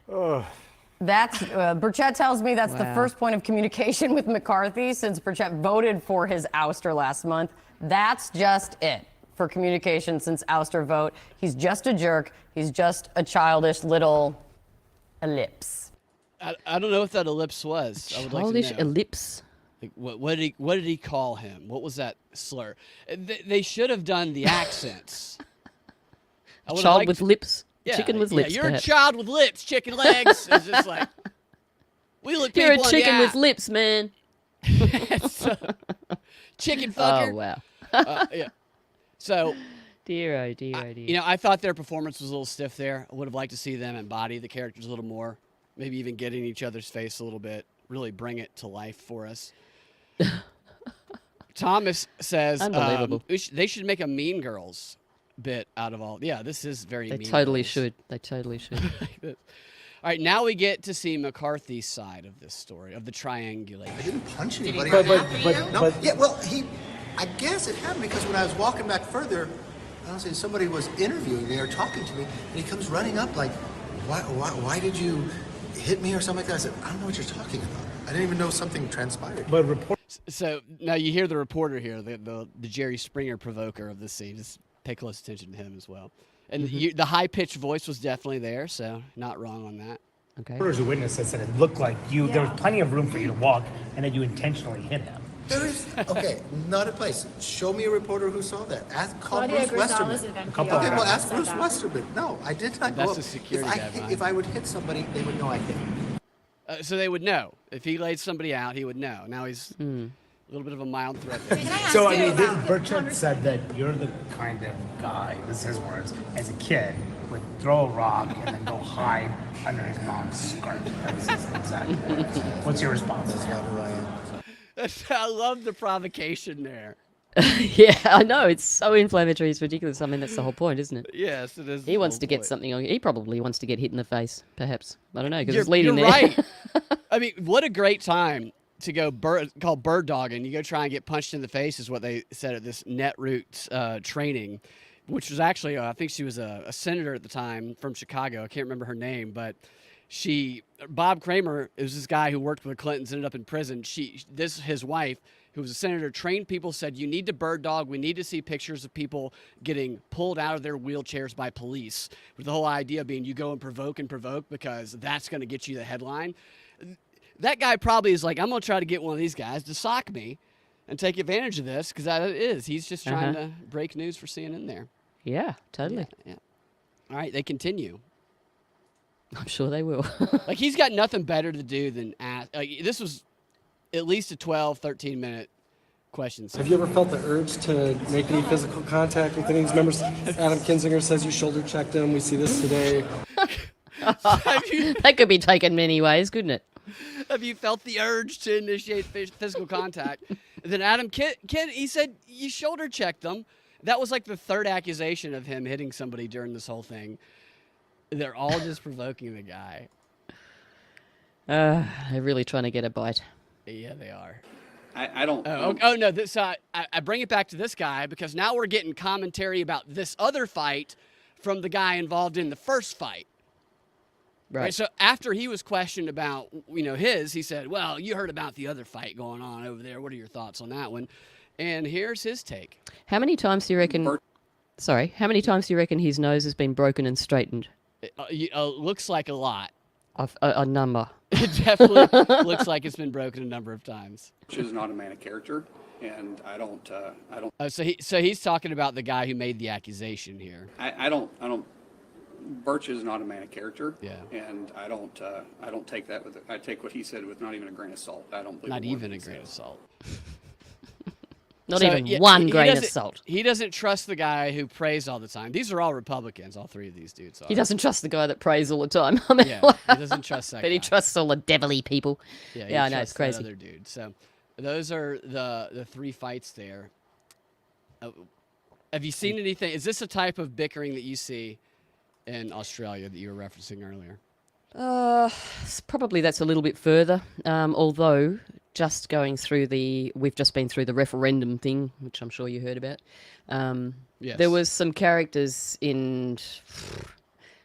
Speaker 9: That's Burchett tells me that's the first point of communication with McCarthy since Burchett voted for his ouster last month. That's just it for communication since ouster vote. He's just a jerk. He's just a childish little ellipse.
Speaker 1: I don't know what that ellipse was. I would
Speaker 2: Childish
Speaker 1: like to know.
Speaker 2: ellipse.
Speaker 1: Like, what did he call him? What was that slur? They should have done the accents. I would've
Speaker 2: Child
Speaker 1: liked-
Speaker 2: with lips.
Speaker 1: Yeah,
Speaker 2: Chicken with lips.
Speaker 1: You're
Speaker 2: perhaps.
Speaker 1: a child with lips, chicken legs. It's just like we look
Speaker 2: You're a
Speaker 1: people in the
Speaker 2: chicken with
Speaker 1: eye.
Speaker 2: lips, man.
Speaker 1: Chicken fucker.
Speaker 2: Oh, wow.
Speaker 1: Yeah. So,
Speaker 2: Dear, oh dear, oh dear.
Speaker 1: I thought their performance was a little stiff there. I would have liked to see them embody the characters a little more. Maybe even get in each other's face a little bit. Really bring it to life for us. Thomas says
Speaker 2: Unbelievable.
Speaker 1: they should make a Mean Girls bit out of all. Yeah, this is very
Speaker 2: They
Speaker 1: Mean
Speaker 2: totally
Speaker 1: Girls.
Speaker 2: should. They totally should.
Speaker 1: All right, now we get to see McCarthy's side of this story, of the triangulation.
Speaker 11: I didn't punch anybody.
Speaker 12: But
Speaker 11: Well, I guess it happened because when I was walking back further, honestly, somebody was interviewing me or talking to me, and he comes running up like, why did you hit me or something like that? I said, I don't know what you're talking about. I didn't even know something transpired.
Speaker 8: But
Speaker 1: So now you hear the reporter here, the Jerry Springer provoker of this scene. Just pay close attention to him as well. And the high-pitched voice was definitely there, so not wrong on that.
Speaker 2: Okay.
Speaker 8: reporters who witnessed this said it looked like there was plenty of room for you to walk, and that you intentionally hit him.
Speaker 11: There is, okay, not a place. Show me a reporter who saw that. Call
Speaker 13: Claudia
Speaker 11: Bruce
Speaker 13: Gonzalez
Speaker 11: Westerman.
Speaker 13: of NPR
Speaker 11: Okay, well, ask
Speaker 13: said
Speaker 11: Bruce
Speaker 13: that.
Speaker 11: Westerman. No, I did not go
Speaker 1: That's
Speaker 11: up.
Speaker 1: the security guy behind
Speaker 11: If I would hit somebody, they would know I hit him.
Speaker 1: So they would know. If he laid somebody out, he would know. Now he's a little bit of a mild threat there.
Speaker 8: So, I mean, Burchett said that you're the kind of guy, this is his words, as a kid, would throw a rock and then go hide under his mom's skirt. That's his exact words. What's your response?
Speaker 11: That's not who I am.
Speaker 1: I love the provocation there.
Speaker 2: Yeah, I know. It's so inflammatory. It's ridiculous. I mean, that's the whole point, isn't it?
Speaker 1: Yes, it is.
Speaker 2: He
Speaker 1: the
Speaker 2: wants
Speaker 1: whole
Speaker 2: to get
Speaker 1: point.
Speaker 2: something on. He probably wants to get hit in the face, perhaps. I don't know, because
Speaker 1: You're,
Speaker 2: it's leading
Speaker 1: you're
Speaker 2: there.
Speaker 1: right. I mean, what a great time to go call bird dogging. You go try and get punched in the face is what they said at this Netroots training, which was actually, I think she was a senator at the time from Chicago. I can't remember her name, but Bob Kramer is this guy who worked with the Clintons, ended up in prison. His wife, who was a senator, trained people, said, you need to bird dog. We need to see pictures of people getting pulled out of their wheelchairs by police, with the whole idea being you go and provoke because that's going to get you the headline. That guy probably is like, I'm going to try to get one of these guys to sock me and take advantage of this, because that it is. He's just trying to break news for CNN there.
Speaker 2: Yeah, totally.
Speaker 1: Yeah. All right, they continue.
Speaker 2: I'm sure they will.
Speaker 1: Like, he's got nothing better to do than ask. This was at least a 12, 13-minute question.
Speaker 14: Have you ever felt the urge to make any physical contact with any of these members? Adam Kinzinger says you shoulder checked him. We see this today.
Speaker 2: That could be taken many ways, couldn't it?
Speaker 1: Have you felt the urge to initiate physical contact? And then Adam Kid, he said you shoulder checked them. That was like the third accusation of him hitting somebody during this whole thing. They're all just provoking the guy.
Speaker 2: They're really trying to get a bite.
Speaker 1: Yeah, they are.
Speaker 3: I don't.
Speaker 1: Oh no! I bring it back to this guy because now we're getting commentary about this other fight from the guy involved in the first fight. Right. So after he was questioned about, he said, well, you heard about the other fight going on over there. What are your thoughts on that one? And here's his take.
Speaker 2: How many times do you reckon his nose has been broken and straightened?
Speaker 1: Looks like a lot.
Speaker 2: A number.
Speaker 1: It definitely looks like it's been broken a number of times.
Speaker 3: Which is not a man of character, and I don't.
Speaker 1: So he's talking about the guy who made the accusation here.
Speaker 3: I don't. Birch is not a man of character.
Speaker 1: Yeah.
Speaker 3: And I don't take that with. I take what he said with not even a grain of salt. I don't believe.
Speaker 1: Not even a grain of salt.
Speaker 2: Not even one grain of salt.
Speaker 1: He doesn't trust the guy who prays all the time. These are all Republicans, all three of these dudes are.
Speaker 2: He doesn't trust the guy that prays all the time. I mean,
Speaker 1: yeah, he doesn't trust that
Speaker 2: but
Speaker 1: guy.
Speaker 2: he trusts all the devilly people.
Speaker 1: Yeah,
Speaker 2: I know, it's crazy.
Speaker 1: That other dude. So those are the three fights there. Have you seen anything? Is this a type of bickering that you see in Australia that you were referencing earlier?
Speaker 2: Probably that's a little bit further. Although we've just been through the referendum thing, which I'm sure you heard about.
Speaker 1: Yes.
Speaker 2: There was some characters in.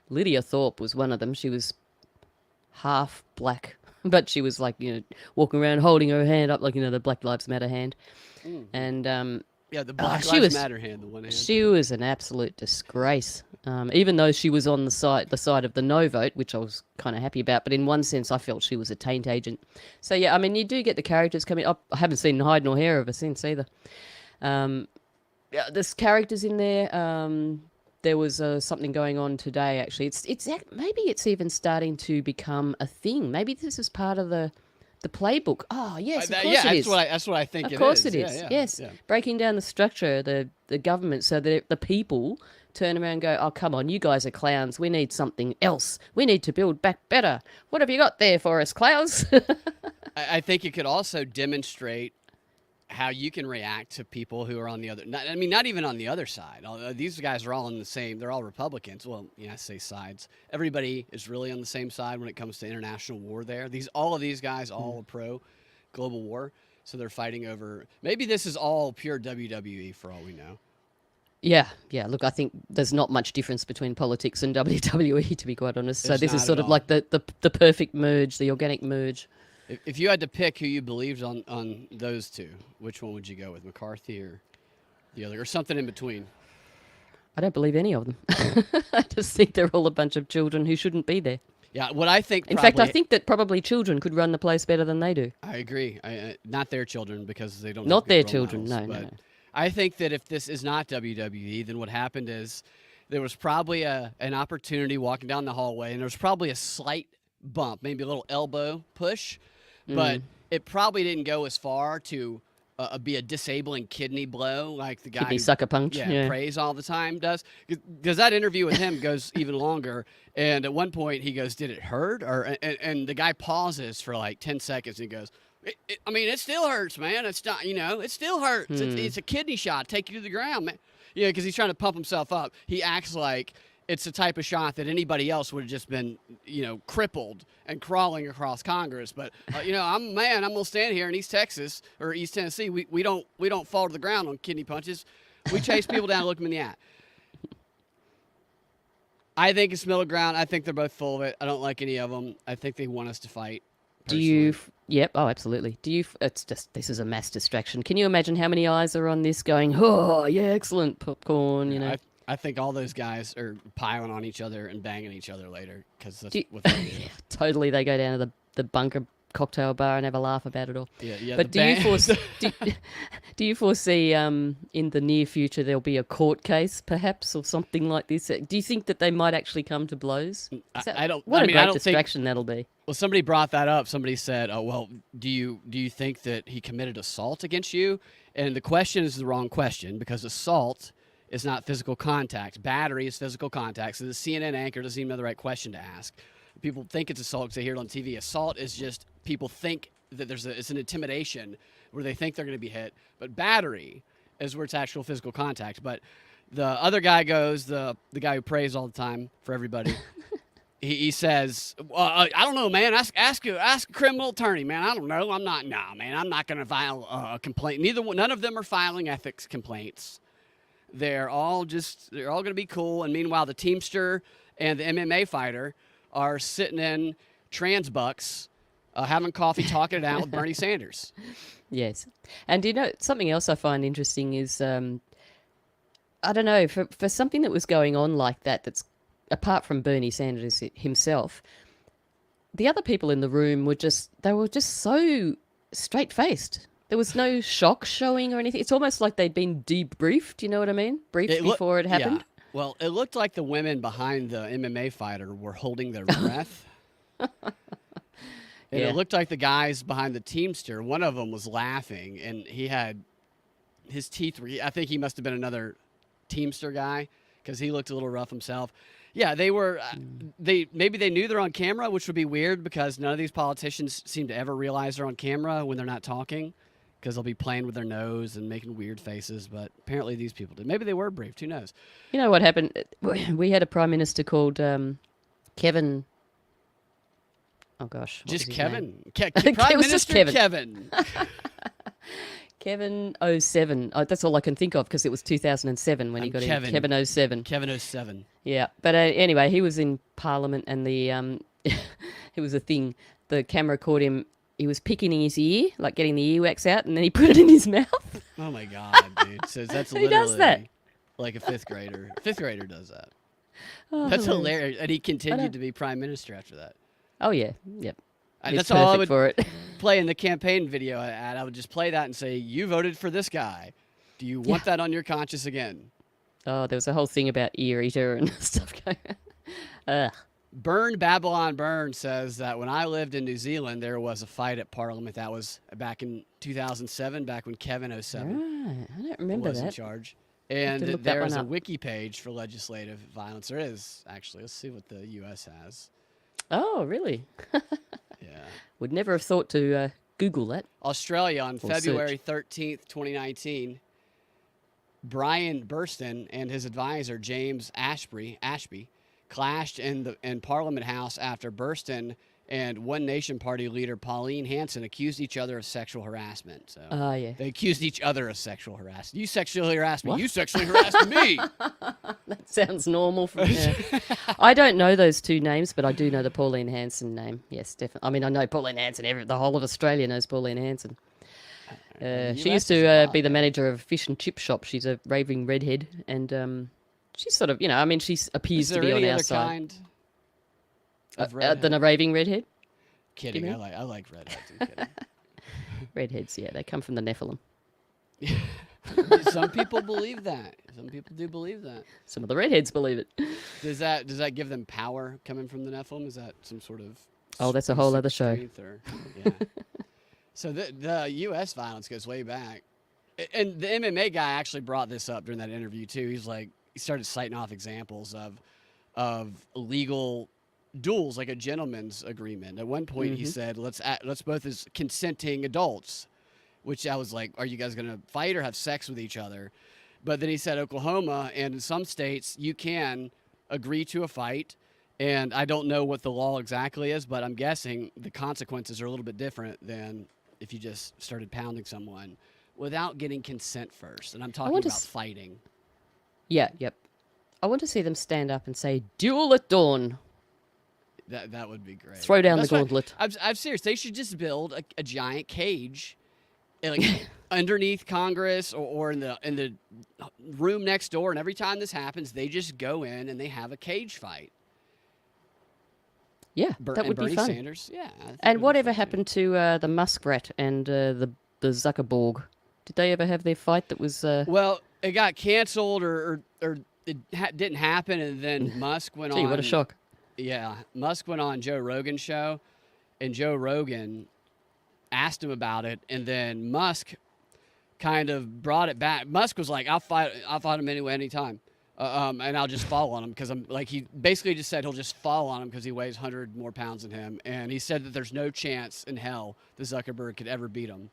Speaker 2: Lydia Thorpe was one of them. She was half black, but she was like, walking around holding her hand up like, the Black Lives Matter hand. And
Speaker 1: yeah, the Black Lives Matter hand, the one hand.
Speaker 2: She was an absolute disgrace. Even though she was on the side of the no vote, which I was kind of happy about, but in one sense I felt she was a taint agent. So yeah, I mean, you do get the characters coming up. I haven't seen hide nor hair of her since either. There's characters in there. There was something going on today. Actually, maybe it's even starting to become a thing. Maybe this is part of the playbook. Oh yes, of course it is.
Speaker 1: That's what I think.
Speaker 2: Of course it is. Yes, breaking down the structure, the government, so that the people turn around and go, oh, come on, you guys are clowns. We need something else. We need to build back better. What have you got there for us, clowns?
Speaker 1: I think it could also demonstrate how you can react to people who are on the other. Not even on the other side. These guys are all on the same. They're all Republicans. Well, I say sides. Everybody is really on the same side when it comes to international war. All of these guys all are pro global war, so they're fighting over. Maybe this is all pure WWE for all we know.
Speaker 2: Yeah. Look, I think there's not much difference between politics and WWE, to be quite honest. So this is sort of like the perfect merge, the organic merge.
Speaker 1: If you had to pick who you believed on those two, which one would you go with, McCarthy or the other, or something in between?
Speaker 2: I don't believe any of them. I just think they're all a bunch of children who shouldn't be there.
Speaker 1: Yeah, what I think.
Speaker 2: In fact, I think that probably children could run the place better than they do.
Speaker 1: I agree. Not their children, because they don't.
Speaker 2: Not
Speaker 1: have
Speaker 2: their
Speaker 1: good role
Speaker 2: children.
Speaker 1: models,
Speaker 2: No.
Speaker 1: I think that if this is not WWE, then what happened is there was probably an opportunity walking down the hallway, and there was probably a slight bump, maybe a little elbow push, but it probably didn't go as far to be a disabling kidney blow like the guy
Speaker 2: Kidney sucker punch. Yeah.
Speaker 1: prays all the time does. Because that interview with him goes even longer, and at one point he goes, "Did it hurt?" And the guy pauses for like 10 seconds, and he goes, it still hurts, man. It's not, it still hurts. It's a kidney shot. Take you to the ground, man. Yeah, because he's trying to pump himself up. He acts like it's the type of shot that anybody else would have just been, crippled and crawling across Congress. But, I'm going to stand here in East Texas or East Tennessee. We don't fall to the ground on kidney punches. We chase people down and look them in the eye. I think it's middle ground. I think they're both full of it. I don't like any of them. I think they want us to fight. Personally.
Speaker 2: Yep. Oh, absolutely. It's just, this is a mass distraction. Can you imagine how many eyes are on this going, oh, yeah, excellent popcorn,
Speaker 1: I think all those guys are piling on each other and banging each other later, because that's what they do.
Speaker 2: Totally. They go down to the bunker cocktail bar and have a laugh about it all.
Speaker 1: Yeah.
Speaker 2: But do you foresee in the near future there'll be a court case, perhaps, or something like this? Do you think that they might actually come to blows?
Speaker 1: I don't.
Speaker 2: What
Speaker 1: I
Speaker 2: a
Speaker 1: mean,
Speaker 2: great
Speaker 1: I don't
Speaker 2: distraction that'll be.
Speaker 1: Well, somebody brought that up. Somebody said, "Oh, well, do you think that he committed assault against you?" And the question is the wrong question, because assault is not physical contact. Battery is physical contact. So the CNN anchor doesn't even know the right question to ask. People think it's assault because they hear it on TV. Assault is just people think that it's an intimidation where they think they're going to be hit. But battery is where it's actual physical contact. But the other guy goes, the guy who prays all the time for everybody. He says, I don't know, man. Ask a criminal attorney, man. I don't know. I'm not going to file a complaint. None of them are filing ethics complaints. They're all going to be cool. And meanwhile, the Teamster and the MMA fighter are sitting in trans bucks, having coffee, talking it out with Bernie Sanders.
Speaker 2: Yes. And something else I find interesting is, I don't know, for something that was going on like that's apart from Bernie Sanders himself, the other people in the room were just so straight-faced. There was no shock showing or anything. It's almost like they'd been debriefed, you know what I mean? Briefed before it happened.
Speaker 1: Yeah. Well, it looked like the women behind the MMA fighter were holding their breath. And it looked like the guys behind the Teamster, one of them was laughing, and he had his teeth I think he must have been another Teamster guy, because he looked a little rough himself. Yeah, they were. Maybe they knew they're on camera, which would be weird, because none of these politicians seem to ever realize they're on camera when they're not talking, because they'll be playing with their nose and making weird faces. But apparently these people did. Maybe they were briefed. Who knows?
Speaker 2: You know what happened? We had a prime minister called Kevin. Oh gosh,
Speaker 1: just Kevin.
Speaker 2: Prime Minister
Speaker 1: Kevin.
Speaker 2: Kevin 07. Oh, that's all I can think of, because it was 2007 when he got in. Kevin 07.
Speaker 1: Kevin 07.
Speaker 2: Yeah, but anyway, he was in Parliament, and it was a thing. The camera caught him. He was picking in his ear, like getting the earwax out, and then he put it in his mouth.
Speaker 1: Oh my God, dude! So that's
Speaker 2: Who does that?
Speaker 1: Like a fifth grader. Fifth grader does that. Oh, that's hilarious. And he continued to be prime minister after that.
Speaker 2: Oh yeah, yep.
Speaker 1: That's all I would play in the campaign video ad. I would just play that and say, "You voted for this guy. Do you want that on your conscience again?"
Speaker 2: Oh, there was a whole thing about ear eater and stuff going on.
Speaker 1: Burn Babylon Burn says that when I lived in New Zealand, there was a fight at Parliament. That was back in 2007, back when Kevin 07
Speaker 2: right. I don't remember
Speaker 1: was
Speaker 2: that.
Speaker 1: in charge. And there's a wiki page for legislative violence. There is, actually. Let's see what the U.S. has.
Speaker 2: Oh, really?
Speaker 1: Yeah.
Speaker 2: Would never have thought to Google that.
Speaker 1: Australia on
Speaker 2: Or
Speaker 1: February 13th, 2019. Brian Burston and his advisor, James Ashby, clashed in Parliament House after Burston and One Nation Party leader Pauline Hanson accused each other of sexual harassment. So
Speaker 2: Yeah.
Speaker 1: they accused each other of sexual harassment. You sexually harassed me.
Speaker 2: What?
Speaker 1: You sexually harassed me.
Speaker 2: That sounds normal. I don't know those two names, but I do know the Pauline Hanson name. Yes, definitely. I mean, I know Pauline Hanson. The whole of Australia knows Pauline Hanson. She used to be the manager of a fish and chip shop. She's a raving redhead, and she's sort of, I mean, she appears to be on our side.
Speaker 1: Kind of redhead?
Speaker 2: Than a raving redhead?
Speaker 1: Kidding. I like redheads. I'm kidding.
Speaker 2: Redheads, yeah, they come from the Nephilim.
Speaker 1: Some people believe that. Some people do believe that.
Speaker 2: Some of the redheads believe it.
Speaker 1: Does that give them power coming from the Nephilim? Is that some sort of?
Speaker 2: Oh, that's a whole other show.
Speaker 1: Yeah. So the U.S. violence goes way back, and the MMA guy actually brought this up during that interview too. He started citing off examples of illegal duels, like a gentleman's agreement. At one point, he said, "Let's both as consenting adults," which I was like, "Are you guys going to fight or have sex with each other?" But then he said Oklahoma and in some states you can agree to a fight. And I don't know what the law exactly is, but I'm guessing the consequences are a little bit different than if you just started pounding someone without getting consent first. And I'm talking about fighting.
Speaker 2: Yeah, yep. I want to see them stand up and say, "Duel at dawn."
Speaker 1: That would be great.
Speaker 2: Throw down the gauntlet.
Speaker 1: I'm serious. They should just build a giant cage, like underneath Congress or in the room next door. And every time this happens, they just go in and they have a cage fight.
Speaker 2: Yeah, that would
Speaker 1: Bernie
Speaker 2: be fun.
Speaker 1: Sanders, yeah.
Speaker 2: And whatever happened to the muskrat and the Zuckerborg? Did they ever have their fight that was...
Speaker 1: Well, it got canceled or it didn't happen, and then Musk went on...
Speaker 2: Gee, what a shock.
Speaker 1: Yeah, Musk went on Joe Rogan's show, and Joe Rogan asked him about it, and then Musk kind of brought it back. Musk was like, I'll fight him anyway, anytime. And I'll just fall on him because he basically just said he'll just fall on him because he weighs 100 more pounds than him. And he said that there's no chance in hell that Zuckerberg could ever beat him.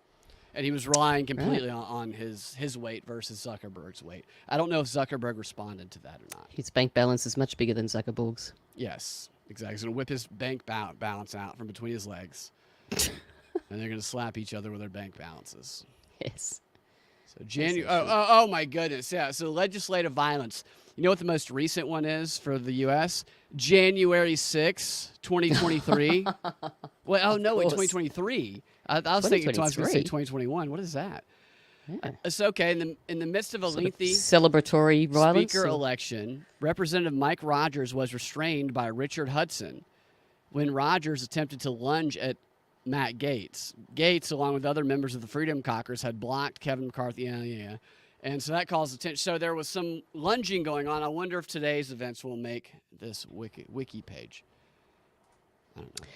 Speaker 1: And he was relying completely on his weight versus Zuckerberg's weight. I don't know if Zuckerberg responded to that or not.
Speaker 2: His bank balance is much bigger than Zuckerberg's.
Speaker 1: Yes, exactly. He's going to whip his bank balance out from between his legs. And they're going to slap each other with their bank balances.
Speaker 2: Yes.
Speaker 1: So oh my goodness, yeah. So legislative violence. You know what the most recent one is for the U.S.? January 6, 2023. Well, oh no, wait, 2023. I was thinking I was going to say 2021. What is that?
Speaker 2: Yeah.
Speaker 1: It's okay. In the midst of a lengthy
Speaker 2: celebratory violence
Speaker 1: speaker election, Representative Mike Rogers was restrained by Richard Hudson when Rogers attempted to lunge at Matt Gaetz. Gaetz, along with other members of the Freedom Caucus, had blocked Kevin McCarthy. And so that caused attention. So there was some lunging going on. I wonder if today's events will make this wiki page. I don't know.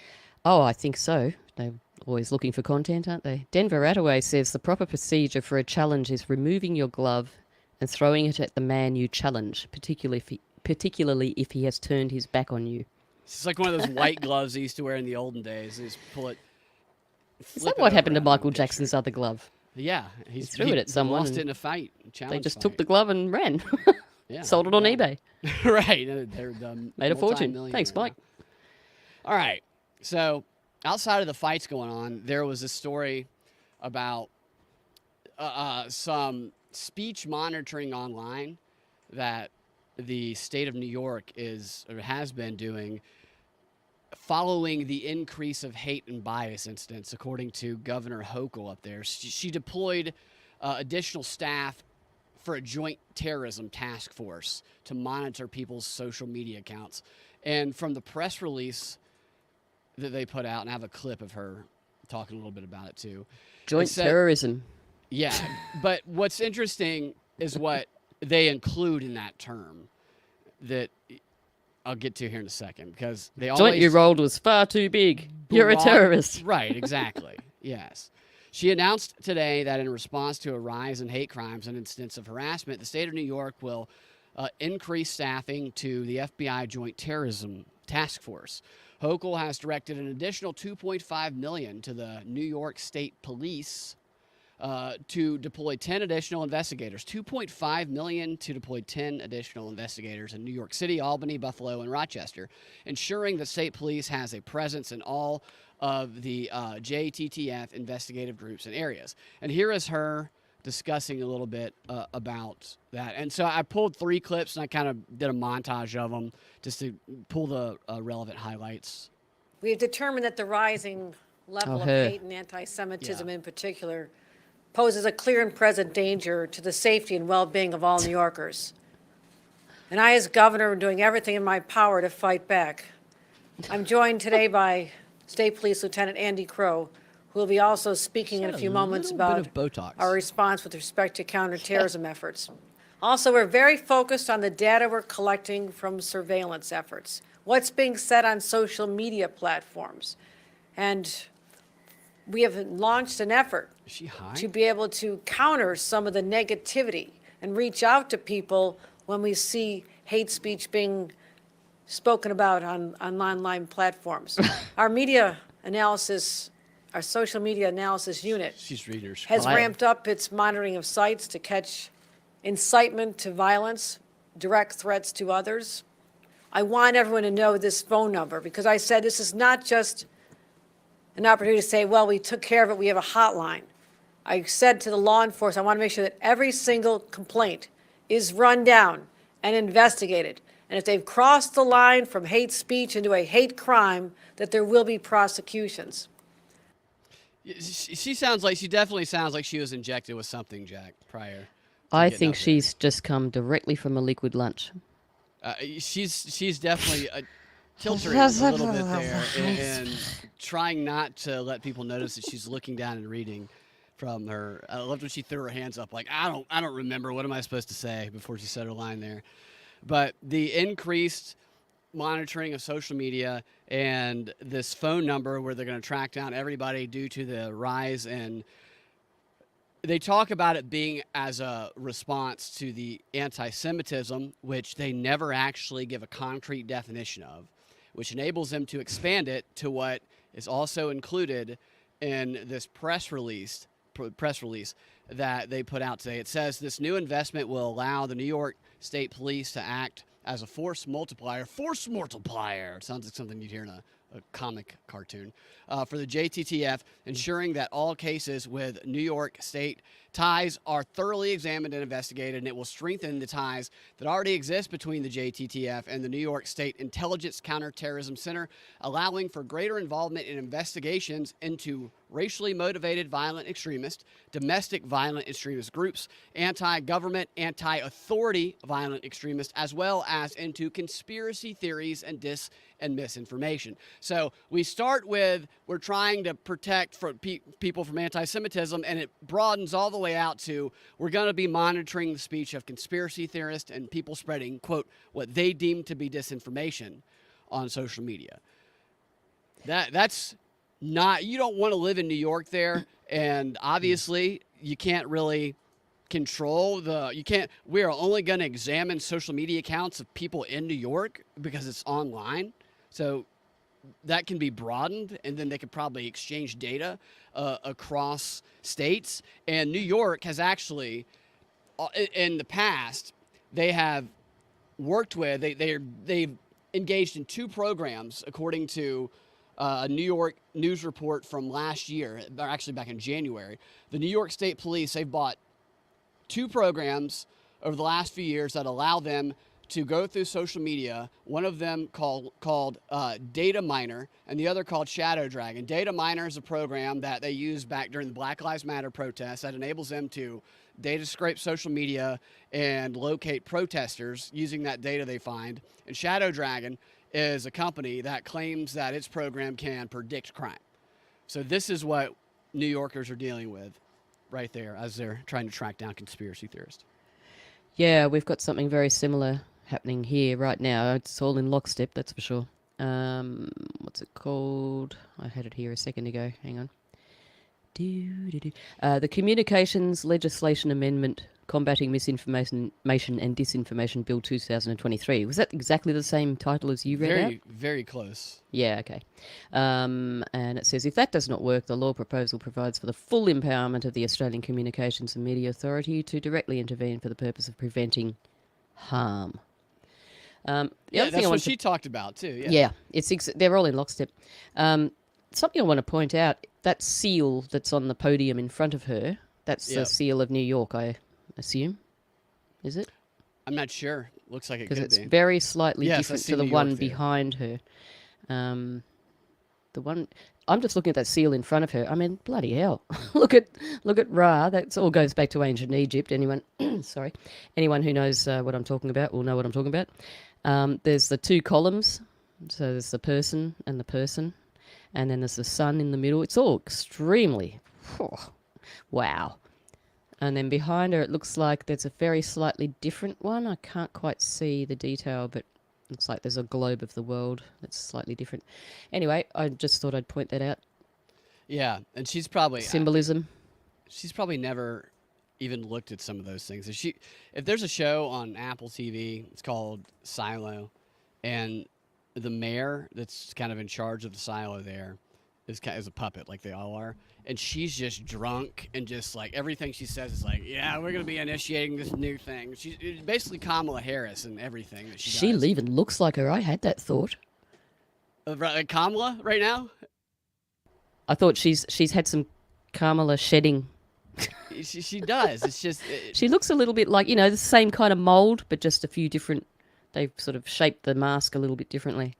Speaker 2: Oh, I think so. They're always looking for content, aren't they? Denver Attaway says the proper procedure for a challenge is removing your glove and throwing it at the man you challenge, particularly if he has turned his back on you.
Speaker 1: It's like one of those white gloves they used to wear in the olden days. They just pull it.
Speaker 2: Is that what happened to Michael Jackson's other glove?
Speaker 1: Yeah.
Speaker 2: He threw it at someone.
Speaker 1: Lost it in a fight.
Speaker 2: They just took the glove and ran.
Speaker 1: Yeah.
Speaker 2: Sold it on eBay.
Speaker 1: Right.
Speaker 2: Made a fortune. Thanks, Mike.
Speaker 1: All right. So outside of the fights going on, there was a story about some speech monitoring online that the state of New York has been doing following the increase of hate and bias incidents, according to Governor Hochul up there. She deployed additional staff for a joint terrorism task force to monitor people's social media accounts. And from the press release that they put out, and I have a clip of her talking a little bit about it too.
Speaker 2: Joint terrorism.
Speaker 1: Yeah, but what's interesting is what they include in that term that I'll get to here in a second, because they always...
Speaker 2: Joint you rolled was far too big. You're a terrorist.
Speaker 1: Right, exactly. Yes. She announced today that in response to a rise in hate crimes and incidents of harassment, the state of New York will increase staffing to the FBI Joint Terrorism Task Force. Hochul has directed an additional $2.5 million to the New York State Police to deploy 10 additional investigators. $2.5 million to deploy 10 additional investigators in New York City, Albany, Buffalo, and Rochester, ensuring the state police has a presence in all of the JTTF investigative groups and areas. And here is her discussing a little bit about that. And so I pulled 3 clips and I kind of did a montage of them just to pull the relevant highlights.
Speaker 12: We have determined that the rising level of hate and anti-Semitism in particular poses a clear and present danger to the safety and well-being of all New Yorkers. And I, as governor, am doing everything in my power to fight back. I'm joined today by State Police Lieutenant Andy Crow, who will be also speaking in a few moments about our response with respect to counterterrorism efforts. Also, we're very focused on the data we're collecting from surveillance efforts, what's being said on social media platforms. And we have launched an effort to be able to counter some of the negativity and reach out to people when we see hate speech being spoken about on online platforms. Our media analysis, our social media analysis unit has ramped up its monitoring of sites to catch incitement to violence, direct threats to others. I want everyone to know this phone number because I said this is not just an opportunity to say, well, we took care of it, we have a hotline. I said to the law enforcement, I want to make sure that every single complaint is run down and investigated. And if they've crossed the line from hate speech into a hate crime, that there will be prosecutions.
Speaker 1: She definitely sounds like she was injected with something, Jack, prior.
Speaker 2: I think she's just come directly from a liquid lunch.
Speaker 1: She's definitely tilting a little bit there and trying not to let people notice that she's looking down and reading from her. I loved when she threw her hands up like, I don't remember. What am I supposed to say before she said her line there? But the increased monitoring of social media and this phone number where they're going to track down everybody due to the rise in, they talk about it being as a response to the anti-Semitism, which they never actually give a concrete definition of, which enables them to expand it to what is also included in this press release that they put out today. It says this new investment will allow the New York State Police to act as a force multiplier. Force multiplier. Sounds like something you'd hear in a comic cartoon. For the JTTF, ensuring that all cases with New York State ties are thoroughly examined and investigated, and it will strengthen the ties that already exist between the JTTF and the New York State Intelligence Counterterrorism Center, allowing for greater involvement in investigations into racially motivated violent extremist, domestic violent extremist groups, anti-government, anti-authority violent extremists, as well as into conspiracy theories and dis and misinformation. So we start with we're trying to protect people from anti-Semitism, and it broadens all the way out to we're going to be monitoring the speech of conspiracy theorists and people spreading, quote, what they deem to be disinformation on social media. That's not, you don't want to live in New York there, and obviously you can't really control we are only going to examine social media accounts of people in New York because it's online. So that can be broadened, and then they could probably exchange data across states. And New York has actually, in the past, they have worked with, they've engaged in 2 programs, according to a New York news report from last year, or actually back in January. The New York State Police, they've bought 2 programs over the last few years that allow them to go through social media, one of them called Data Miner, and the other called Shadow Dragon. Data Miner is a program that they used back during the Black Lives Matter protests that enables them to data scrape social media and locate protesters using that data they find. And Shadow Dragon is a company that claims that its program can predict crime. So this is what New Yorkers are dealing with right there as they're trying to track down conspiracy theorists.
Speaker 2: Yeah, we've got something very similar happening here right now. It's all in lockstep, that's for sure. What's it called? I had it here a second ago. Hang on. The Communications Legislation Amendment Combating Misinformation and Disinformation Bill 2023. Was that exactly the same title as you read out?
Speaker 1: Very close.
Speaker 2: Yeah, okay. And it says, if that does not work, the law proposal provides for the full empowerment of the Australian Communications and Media Authority to directly intervene for the purpose of preventing harm.
Speaker 1: That's what she talked about too.
Speaker 2: Yeah, they're all in lockstep. Something I want to point out, that seal that's on the podium in front of her, that's the seal of New York, I assume. Is it?
Speaker 1: I'm not sure. Looks like it could be.
Speaker 2: Because it's very slightly different to the one
Speaker 1: there.
Speaker 2: behind her. The one I'm just looking at that seal in front of her. I mean, bloody hell! look at Ra. That all goes back to ancient Egypt. Anyone who knows what I'm talking about will know what I'm talking about. There's the two columns. So there's the person, and then there's the sun in the middle. It's all extremely wow. And then behind her, it looks like there's a very slightly different one. I can't quite see the detail, but looks like there's a globe of the world that's slightly different. Anyway, I just thought I'd point that out.
Speaker 1: Yeah, and she's probably...
Speaker 2: Symbolism.
Speaker 1: She's probably never even looked at some of those things. If there's a show on Apple TV, it's called Silo, and the mayor that's kind of in charge of the silo there is a puppet, like they all are. And she's just drunk and just like everything she says is like, yeah, we're going to be initiating this new thing. She's basically Kamala Harris in everything that she does.
Speaker 2: She even looks like her. I had that thought.
Speaker 1: Kamala right now?
Speaker 2: I thought she's had some Kamala shedding.
Speaker 1: She does. It's just...
Speaker 2: she looks a little bit like, the same kind of mold, but just a few different... They've sort of shaped the mask a little bit differently.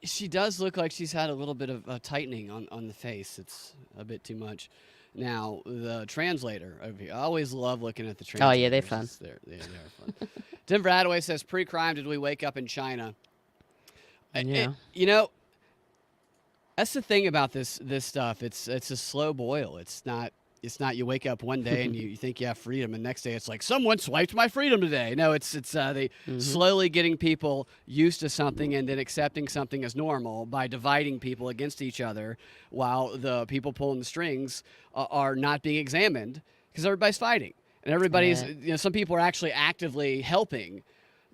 Speaker 1: She does look like she's had a little bit of tightening on the face. It's a bit too much. Now, the translator over here. I always love looking at the translators.
Speaker 2: Oh, yeah, they're fun.
Speaker 1: They are fun. Tim Bradaway says, pre-crime, did we wake up in China?
Speaker 2: Yeah.
Speaker 1: That's the thing about this stuff. It's a slow boil. It's not you wake up one day and you think you have freedom, and next day it's like someone swiped my freedom today. No, it's they slowly getting people used to something and then accepting something as normal by dividing people against each other, while the people pulling the strings are not being examined because everybody's fighting and everybody's some people are actually actively helping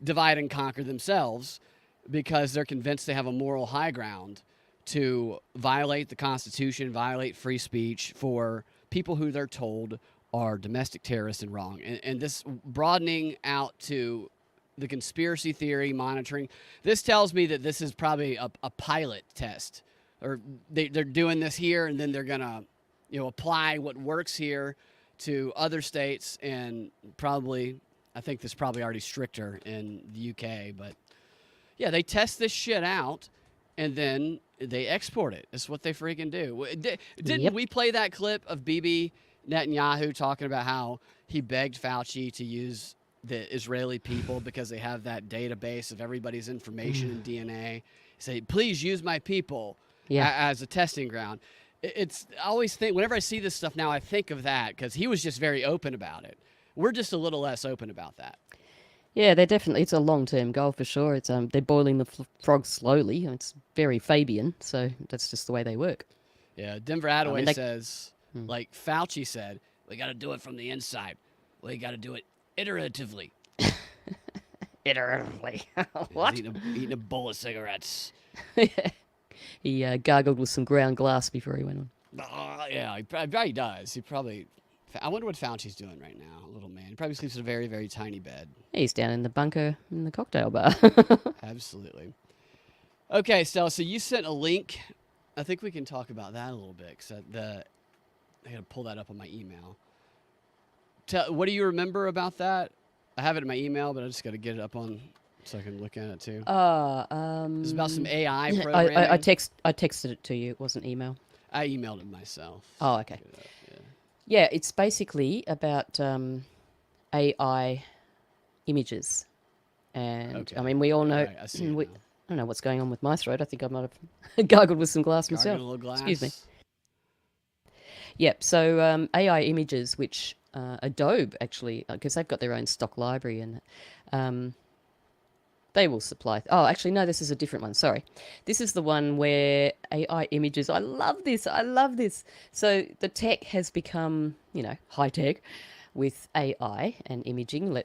Speaker 1: divide and conquer themselves because they're convinced they have a moral high ground to violate the Constitution, violate free speech for people who they're told are domestic terrorists and wrong. And this broadening out to the conspiracy theory monitoring, this tells me that this is probably a pilot test. Or they're doing this here, and then they're going to apply what works here to other states, and probably, I think this is probably already stricter in the UK. But, yeah, they test this shit out, and then they export it. That's what they freaking do. Didn't we play that clip of Bibi Netanyahu talking about how he begged Fauci to use the Israeli people because they have that database of everybody's information and DNA? He said, please use my people as a testing ground. I always think, whenever I see this stuff now, I think of that because he was just very open about it. We're just a little less open about that.
Speaker 2: Yeah, it's a long-term goal for sure. It's they're boiling the frogs slowly. It's very Fabian, so that's just the way they work.
Speaker 1: Yeah, Denver Attaway says, like Fauci said, we got to do it from the inside. We got to do it iteratively.
Speaker 2: Iteratively. What?
Speaker 1: Eating a bowl of cigarettes.
Speaker 2: He gargled with some ground glass before he went on.
Speaker 1: Yeah, he probably does. I wonder what Fauci's doing right now, little man. He probably sleeps in a very, very tiny bed.
Speaker 2: He's down in the bunker in the cocktail bar.
Speaker 1: Absolutely. Okay, Stella, so you sent a link. I think we can talk about that a little bit, because I got to pull that up on my email. What do you remember about that? I have it in my email, but I just got to get it up on so I can look at it too. It's about some AI programming.
Speaker 2: I texted it to you. It wasn't email.
Speaker 1: I emailed it myself.
Speaker 2: Oh, okay. Yeah, it's basically about AI images. And, I mean, we all know...
Speaker 1: Right,
Speaker 2: I don't know what's going on with my throat. I think I might have gargled with some glass myself.
Speaker 1: A little glass.
Speaker 2: Excuse me. Yep, so AI images, which Adobe actually... Because they've got their own stock library, and they will supply... Oh, actually, no, this is a different one. Sorry. This is the one where AI images... I love this. So the tech has become, high tech, with AI and imaging.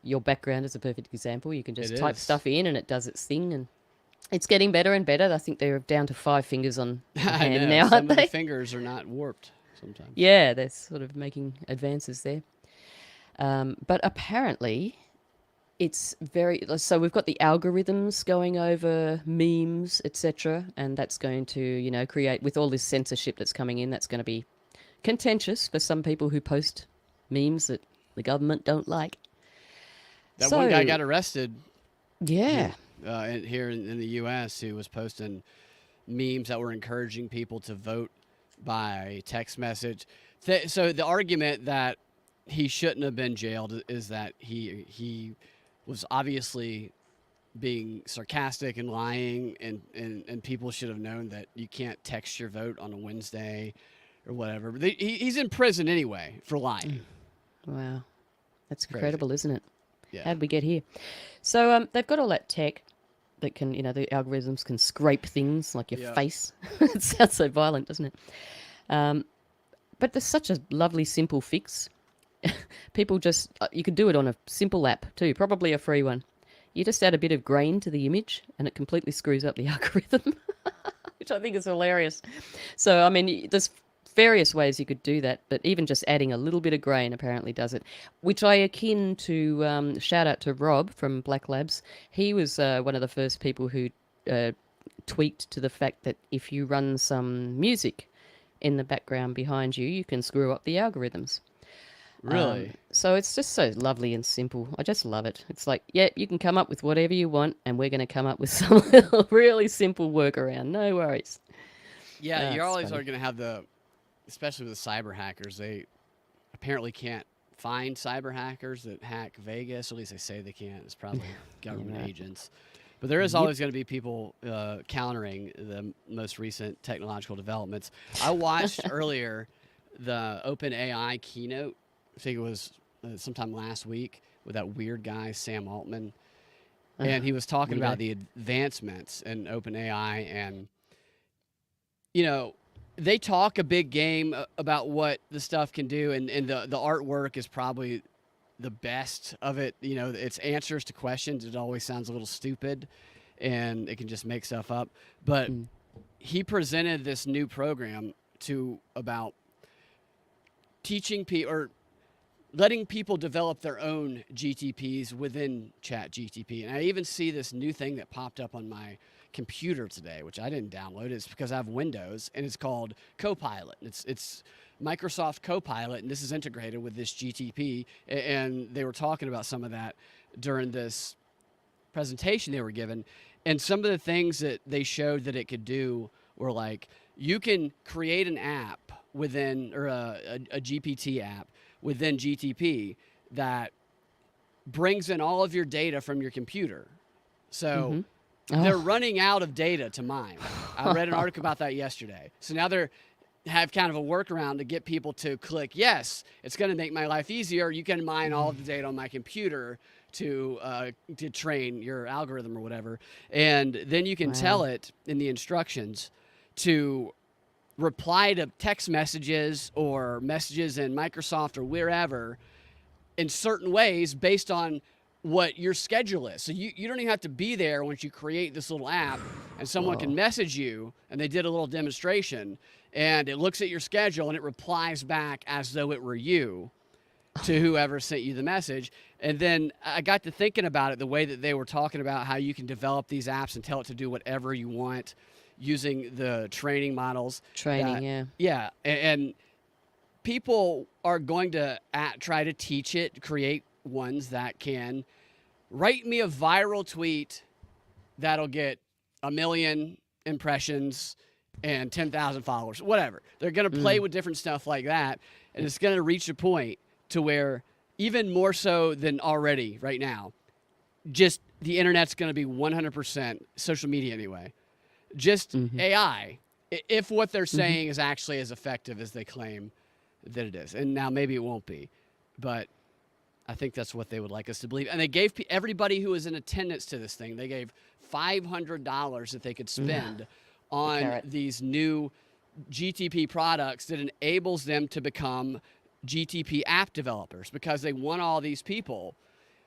Speaker 2: Your background is a perfect example. You can just
Speaker 1: It
Speaker 2: type
Speaker 1: is.
Speaker 2: stuff in and it does its thing, and it's getting better and better. I think they're down to 5 fingers on the
Speaker 1: I
Speaker 2: hand
Speaker 1: know.
Speaker 2: now,
Speaker 1: Some
Speaker 2: aren't
Speaker 1: of the
Speaker 2: they?
Speaker 1: fingers are not warped sometimes.
Speaker 2: Yeah, they're sort of making advances there. But apparently, it's so we've got the algorithms going over memes, etc., and that's going to, create, with all this censorship that's coming in, that's going to be contentious for some people who post memes that the government don't like.
Speaker 1: That one guy
Speaker 2: So,
Speaker 1: got arrested
Speaker 2: yeah.
Speaker 1: here in the U.S. who was posting memes that were encouraging people to vote by text message. So the argument that he shouldn't have been jailed is that he was obviously being sarcastic and lying, and people should have known that you can't text your vote on a Wednesday or whatever. But he's in prison anyway for lying.
Speaker 2: Wow. That's
Speaker 1: Crazy.
Speaker 2: incredible, isn't it?
Speaker 1: Yeah.
Speaker 2: How'd we get here? So they've got all that tech that can, the algorithms can scrape things like your face. It sounds so violent, doesn't it? But there's such a lovely, simple fix. People you could do it on a simple app too, probably a free one. You just add a bit of grain to the image and it completely screws up the algorithm, which I think is hilarious. So, I mean, there's various ways you could do that, but even just adding a little bit of grain apparently does it, which I akin to, shout out to Rob from Black Labs. He was one of the first people who tweaked to the fact that if you run some music in the background behind you, you can screw up the algorithms.
Speaker 1: Really?
Speaker 2: So it's just so lovely and simple. I just love it. It's like, yeah, you can come up with whatever you want, and we're going to come up with some little really simple workaround. No worries.
Speaker 1: Yeah, you
Speaker 2: it's
Speaker 1: always
Speaker 2: funny.
Speaker 1: are going to have especially with the cyber hackers, they apparently can't find cyber hackers that hack Vegas. At least they say they can't. It's probably government
Speaker 2: right.
Speaker 1: agents. But there is
Speaker 2: Yep.
Speaker 1: always going to be people countering the most recent technological developments. I watched earlier the OpenAI keynote. I think it was sometime last week with that weird guy, Sam Altman. And he was talking about the advancements in OpenAI. And, they talk a big game about what the stuff can do. And the artwork is probably the best of it. It's answers to questions. It always sounds a little stupid and it can just make stuff up. But he presented this new program about teaching people or letting people develop their own GTPs within ChatGTP. And I even see this new thing that popped up on my computer today, which I didn't download. It's because I have Windows, and it's called Copilot. It's Microsoft Copilot, and this is integrated with this GTP. And they were talking about some of that during this presentation they were given. And some of the things that they showed that it could do were like, you can create an app within, or a GPT app within GTP that brings in all of your data from your computer. So they're running out of data to mine. I read an article about that yesterday. So now they have kind of a workaround to get people to click, yes, it's going to make my life easier. You can mine all of the data on my computer to train your algorithm or whatever. And then you can tell it in the instructions to reply to text messages or messages in Microsoft or wherever in certain ways based on what your schedule is. So you don't even have to be there once you create this little app, and someone can message you, and they did a little demonstration, and it looks at your schedule and it replies back as though it were you to whoever sent you the message. And then I got to thinking about it, the way that they were talking about how you can develop these apps and tell it to do whatever you want using the training models. Yeah. And people are going to try to teach it, create ones that can write me a viral tweet that'll get 1 million impressions and 10,000 followers, whatever. They're going to play with different stuff like that. And it's going to reach a point to where, even more so than already right now, just the internet's going to be 100%, social media anyway, just AI, if what they're saying is actually as effective as they claim that it is. And now maybe it won't be, but I think that's what they would like us to believe. And they gave everybody who was in attendance to this thing, they gave $500 that they could spend on these new GTP products that enables them to become GTP app developers because they want all these people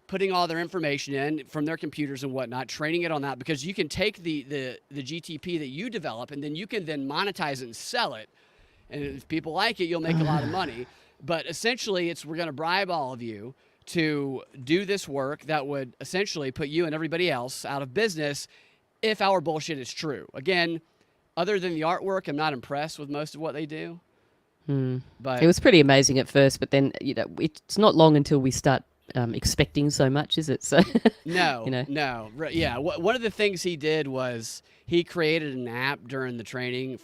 Speaker 1: putting all their information in from their computers and whatnot, training it on that, because you can take the GTP that you develop and then you can then monetize it and sell it. And if people like it, you'll make a lot of money. But essentially, we're going to bribe all of you to do this work that would essentially put you and everybody else out of business if our bullshit is true. Again, other than the artwork, I'm not impressed with most of what they do. But
Speaker 2: it was pretty amazing at first, but then it's not long until we start expecting so much, is it? So
Speaker 1: no,
Speaker 2: you know.
Speaker 1: no, yeah. One of the things he did was he created an app during the training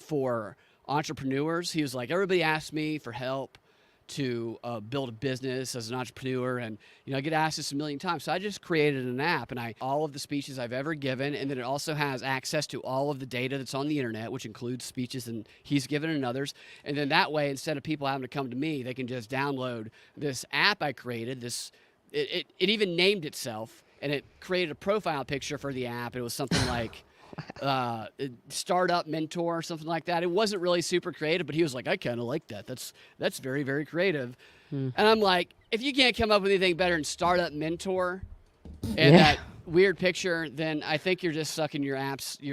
Speaker 1: for entrepreneurs. He was like, everybody asked me for help to build a business as an entrepreneur, and I get asked this a million times, so I just created an app, and all of the speeches I've ever given, and then it also has access to all of the data that's on the internet, which includes speeches and he's given and others, and then that way, instead of people having to come to me, they can just download this app I created. It even named itself, and it created a profile picture for the app. It was something like startup mentor or something like that. It wasn't really super creative, but he was like, I kind of like that. That's very, very creative. And I'm like, if you can't come up with anything better than startup mentor and that weird picture, then I think you're just sucking your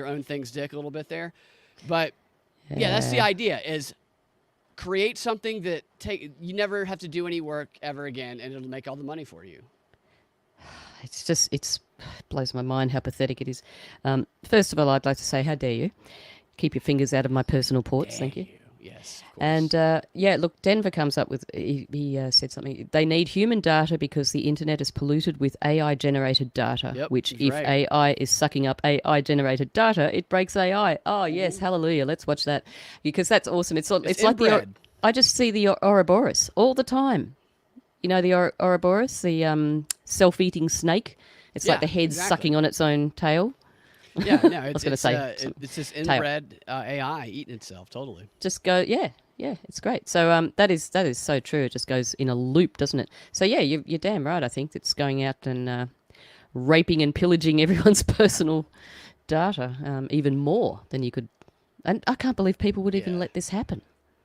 Speaker 1: own thing's dick a little bit there. But yeah, that's the idea, is create something that you never have to do any work ever again, and it'll make all the money for you.
Speaker 2: It blows my mind how pathetic it is. First of all, I'd like to say, how dare you? Keep your fingers out of my personal ports, thank you.
Speaker 1: Yes, of course.
Speaker 2: And look, Denver comes up with, he said something, they need human data because the internet is polluted with AI-generated data, which if
Speaker 1: right.
Speaker 2: AI is sucking up AI-generated data, it breaks AI. Oh, yes, hallelujah, let's watch that. Because that's awesome. It's like I just see the Ouroboros all the time. You know the Ouroboros, the self-eating snake? It's like the head sucking on its own tail.
Speaker 1: Yeah, no,
Speaker 2: I was going to say
Speaker 1: it's this inbred AI eating itself, totally.
Speaker 2: Just go, yeah, it's great. So that is so true. It just goes in a loop, doesn't it? So yeah, you're damn right. I think it's going out and raping and pillaging everyone's personal data even more than you could. And I can't believe people would even let this happen.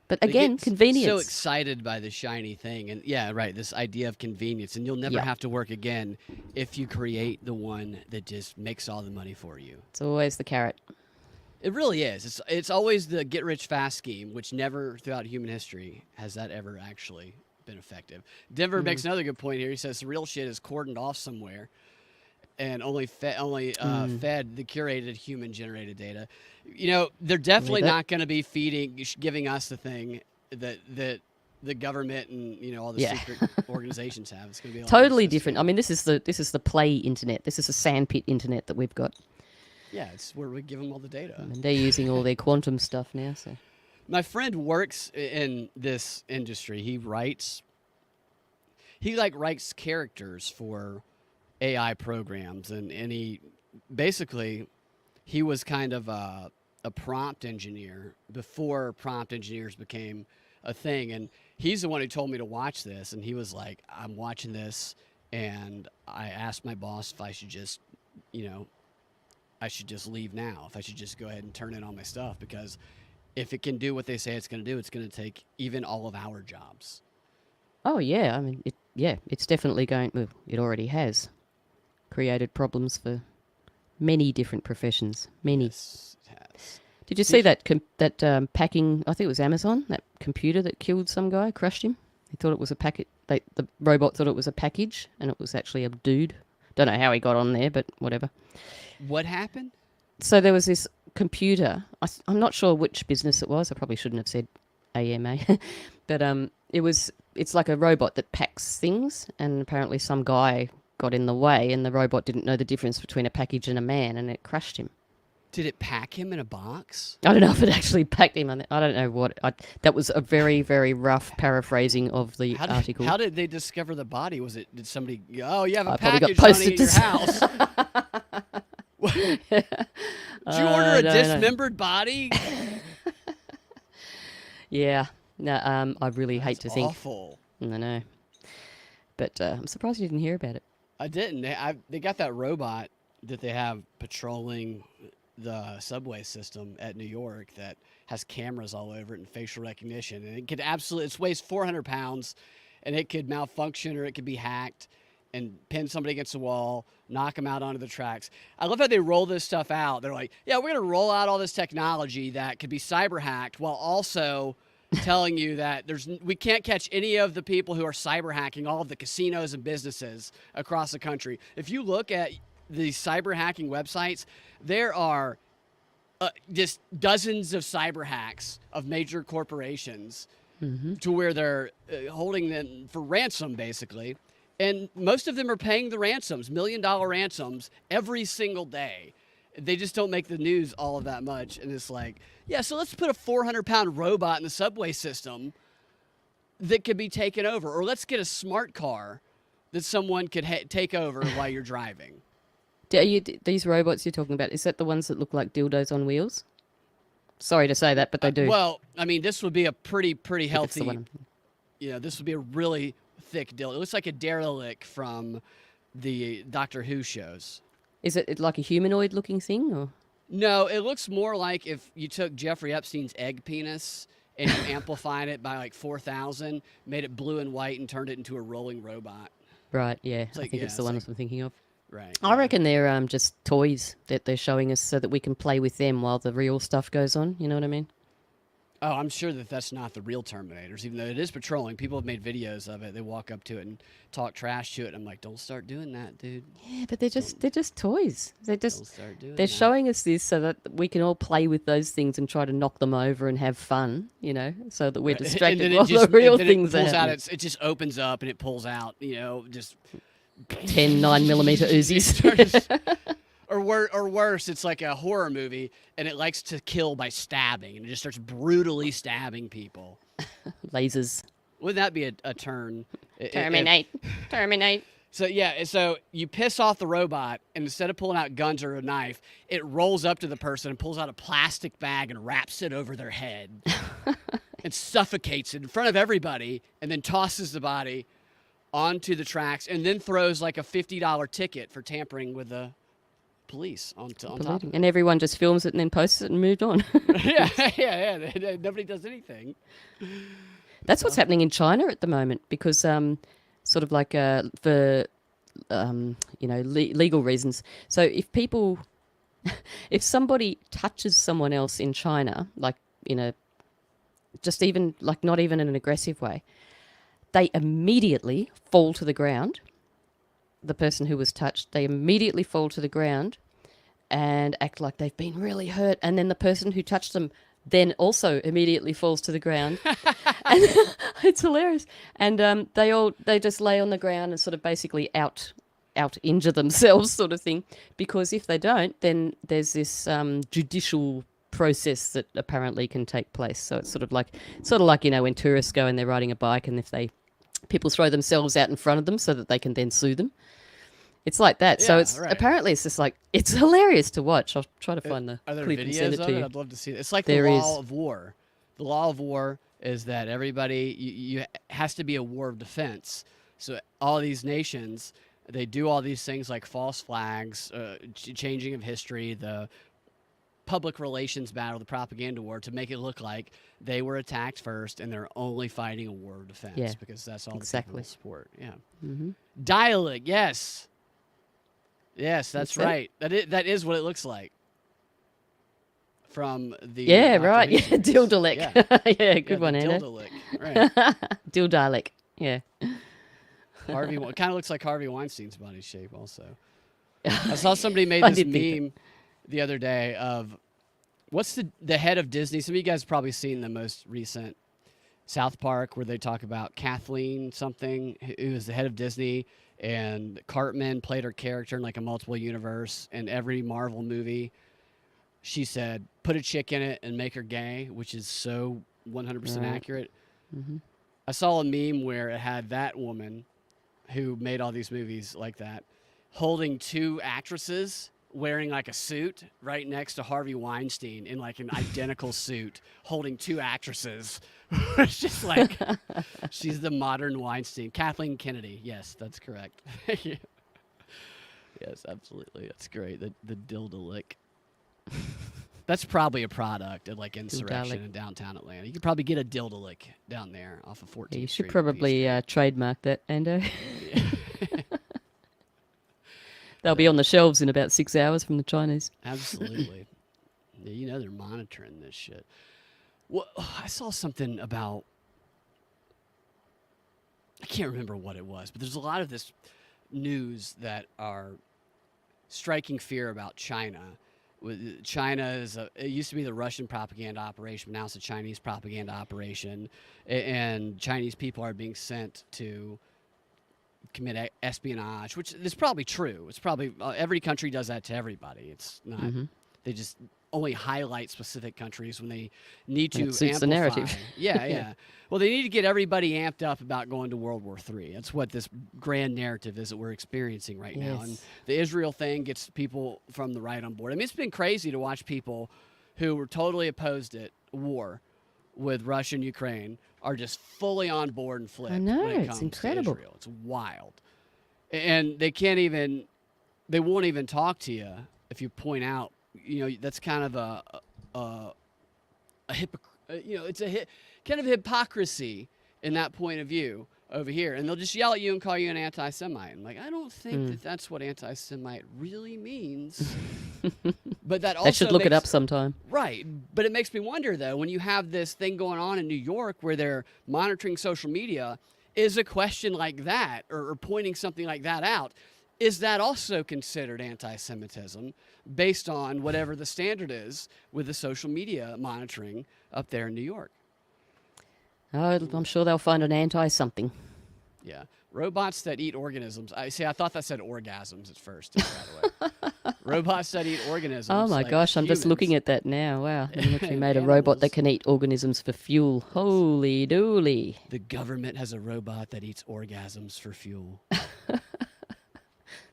Speaker 2: But again, convenience.
Speaker 1: So excited by the shiny thing, and this idea of convenience, and you'll never have to work again if you create the one that just makes all the money for you.
Speaker 2: It's always the carrot.
Speaker 1: It really is. It's always the get rich fast scheme, which never throughout human history has that ever actually been effective. Denver makes another good point here. He says the real shit is cordoned off somewhere and only fed the curated human-generated data. They're definitely not going to be giving us the thing that the government and all the secret organizations have. It's going to be
Speaker 2: totally different. I mean, this is the play internet. This is the sandpit internet that we've got.
Speaker 1: Yeah, it's where we give them all the data.
Speaker 2: And they're using all their quantum stuff now. So,
Speaker 1: my friend works in this industry. He writes characters for AI programs, and he was kind of a prompt engineer before prompt engineers became a thing, and he's the one who told me to watch this, and he was like, I'm watching this, and I asked my boss if I should just leave now, if I should just go ahead and turn in all my stuff, because if it can do what they say it's going to do, it's going to take even all of our jobs.
Speaker 2: Oh yeah, I mean it's definitely going. Well, it already has created problems for many different professions. Many.
Speaker 1: Yes, it has.
Speaker 2: Did you see that packing? I think it was Amazon. That computer that killed some guy, crushed him. He thought it was a packet. The robot thought it was a package, and it was actually a dude. Don't know how he got on there, but whatever.
Speaker 1: What happened?
Speaker 2: So there was this computer. I'm not sure which business it was. I probably shouldn't have said AMA, but it's like a robot that packs things, and apparently some guy got in the way, and the robot didn't know the difference between a package and a man, and it crushed him.
Speaker 1: Did it pack him in a box?
Speaker 2: I don't know if it actually packed him. I don't know what. That was a very, very rough paraphrasing of the article.
Speaker 1: How did they discover the body? Did somebody? Oh, you have a
Speaker 2: package
Speaker 1: in your house. Did you order a dismembered body?
Speaker 2: Yeah. No. I really hate to think.
Speaker 1: Awful.
Speaker 2: I know. But I'm surprised you didn't hear about it.
Speaker 1: I didn't. They got that robot that they have patrolling the subway system at New York that has cameras all over it and facial recognition. And it could absolutely, it weighs 400 pounds, and it could malfunction or it could be hacked and pin somebody against the wall, knock them out onto the tracks. I love how they roll this stuff out. They're like, yeah, we're going to roll out all this technology that could be cyber hacked while also telling you that we can't catch any of the people who are cyber hacking all of the casinos and businesses across the country. If you look at the cyber hacking websites, there are just dozens of cyber hacks of major corporations to where they're holding them for ransom, basically. And most of them are paying the ransoms, $1 million ransoms, every single day. They just don't make the news all of that much. And it's like, yeah, so let's put a 400-pound robot in the subway system that could be taken over. Or let's get a smart car that someone could take over while you're driving.
Speaker 2: These robots you're talking about, is that the ones that look like dildos on wheels? Sorry to say that, but they do.
Speaker 1: Well, I mean, this would be a pretty healthy, this would be a really thick dildo. It looks like a derelict from the Doctor Who shows.
Speaker 2: Is it like a humanoid looking thing? Or?
Speaker 1: No, it looks more like if you took Jeffrey Epstein's egg penis and you amplified it by like 4,000, made it blue and white and turned it into a rolling robot.
Speaker 2: Right, yeah. I think it's the ones I'm thinking of.
Speaker 1: Right.
Speaker 2: I reckon they're just toys that they're showing us so that we can play with them while the real stuff goes on. You know what I mean?
Speaker 1: Oh, I'm sure that's not the real Terminators, even though it is patrolling. People have made videos of it. They walk up to it and talk trash to it. I'm like, don't start doing that, dude.
Speaker 2: Yeah, but they're just toys. They're
Speaker 1: that.
Speaker 2: showing us this so that we can all play with those things and try to knock them over and have fun, so that we're distracted while the real things are happening.
Speaker 1: It just opens up and it pulls out, just
Speaker 2: 10 9mm Uzis.
Speaker 1: Or worse, it's like a horror movie, and it likes to kill by stabbing, and it just starts brutally stabbing people.
Speaker 2: Lasers.
Speaker 1: Wouldn't that be a turn?
Speaker 2: Terminate. Terminate.
Speaker 1: So you piss off the robot, and instead of pulling out guns or a knife, it rolls up to the person and pulls out a plastic bag and wraps it over their head and suffocates it in front of everybody, and then tosses the body onto the tracks, and then throws like a $50 ticket for tampering with the police on top.
Speaker 2: And everyone just films it and then posts it and moved on.
Speaker 1: yeah. Nobody does anything.
Speaker 2: That's what's happening in China at the moment because, sort of like for legal reasons. So if somebody touches someone else in China, like just even like not even in an aggressive way, they immediately fall to the ground. The person who was touched, they immediately fall to the ground and act like they've been really hurt. And then the person who touched them then also immediately falls to the ground. And it's hilarious. And they just lay on the ground and sort of basically out injure themselves sort of thing. Because if they don't, then there's this judicial process that apparently can take place. So it's sort of like when tourists go and they're riding a bike and people throw themselves out in front of them so that they can then sue them. It's like that.
Speaker 1: Yeah,
Speaker 2: so it's
Speaker 1: right.
Speaker 2: Apparently it's just like, it's hilarious to watch. I'll try to find the
Speaker 1: Are there
Speaker 2: clip and send it
Speaker 1: videos of
Speaker 2: to
Speaker 1: it?
Speaker 2: you.
Speaker 1: I'd love to see it. It's like
Speaker 2: There
Speaker 1: the
Speaker 2: is.
Speaker 1: law of war. The law of war is that everybody you has to be a war of defense. So all these nations, they do all these things like false flags, changing of history, the public relations battle, the propaganda war, to make it look like they were attacked first and they're only fighting a war of defense because that's all the people support. Yeah.
Speaker 2: Mm-hmm.
Speaker 1: Dialect, yes. Yes, that's right. That is what it looks like. From the
Speaker 2: right. Yeah, Dildalic. Yeah, good one, Anna.
Speaker 1: Dildalic, right.
Speaker 2: Dildalic. Yeah.
Speaker 1: Harvey kind of looks like Harvey Weinstein's body shape also. I saw somebody made this meme the other day of what's the head of Disney. Some of you guys have probably seen the most recent South Park where they talk about Kathleen something, who is the head of Disney, and Cartman played her character in like a multiple universe. In every Marvel movie, she said, put a chick in it and make her gay, which is so 100% accurate.
Speaker 2: Mm-hmm.
Speaker 1: I saw a meme where it had that woman who made all these movies like that holding two actresses wearing like a suit right next to Harvey Weinstein in like an identical suit holding two actresses. It's just like, she's the modern Weinstein. Kathleen Kennedy. Yes, that's correct. Yes, absolutely. That's great. The Dildalic. That's probably a product of like insurrection
Speaker 2: Dildalic.
Speaker 1: in downtown Atlanta. You could probably get a Dildalic down there off of 14th
Speaker 2: Yeah, you should
Speaker 1: Street.
Speaker 2: probably trademark that, Ando. They'll be on the shelves in about 6 hours from the Chinese.
Speaker 1: Absolutely. Yeah, you know they're monitoring this shit. Well, I saw something about, I can't remember what it was, but there's a lot of this news that are striking fear about China. China it used to be the Russian propaganda operation, but now it's a Chinese propaganda operation, and Chinese people are being sent to commit espionage, which is probably true. It's probably every country does that to everybody. It's not. They just only highlight specific countries when they need to
Speaker 2: it suits the
Speaker 1: amplify.
Speaker 2: narrative.
Speaker 1: Yeah. Well, they need to get everybody amped up about going to World War III. That's what this grand narrative is that we're experiencing right now. And the Israel thing gets people from the right on board. I mean, it's been crazy to watch people who were totally opposed at war with Russia and Ukraine are just fully on board and flipped.
Speaker 2: I know,
Speaker 1: when it
Speaker 2: it's
Speaker 1: comes
Speaker 2: incredible.
Speaker 1: To Israel. It's wild. And they won't even talk to you if you point out, that's kind of it's kind of hypocrisy in that point of view over here. And they'll just yell at you and call you an anti-Semite. I'm like, I don't think that that's what anti-Semite really means. But that also
Speaker 2: They should look it up sometime.
Speaker 1: Right. But it makes me wonder, though, when you have this thing going on in New York where they're monitoring social media, is a question like that or pointing something like that out, is that also considered anti-Semitism based on whatever the standard is with the social media monitoring up there in New York?
Speaker 2: Oh, I'm sure they'll find an anti-something.
Speaker 1: Yeah. Robots that eat organisms. I thought that said orgasms at first, by the way. Robots that eat organisms.
Speaker 2: Oh my
Speaker 1: like
Speaker 2: gosh, I'm just
Speaker 1: humans.
Speaker 2: looking at that now. Wow, they actually made a robot that can eat organisms for fuel. Holy dooly.
Speaker 1: The government has a robot that eats orgasms for fuel.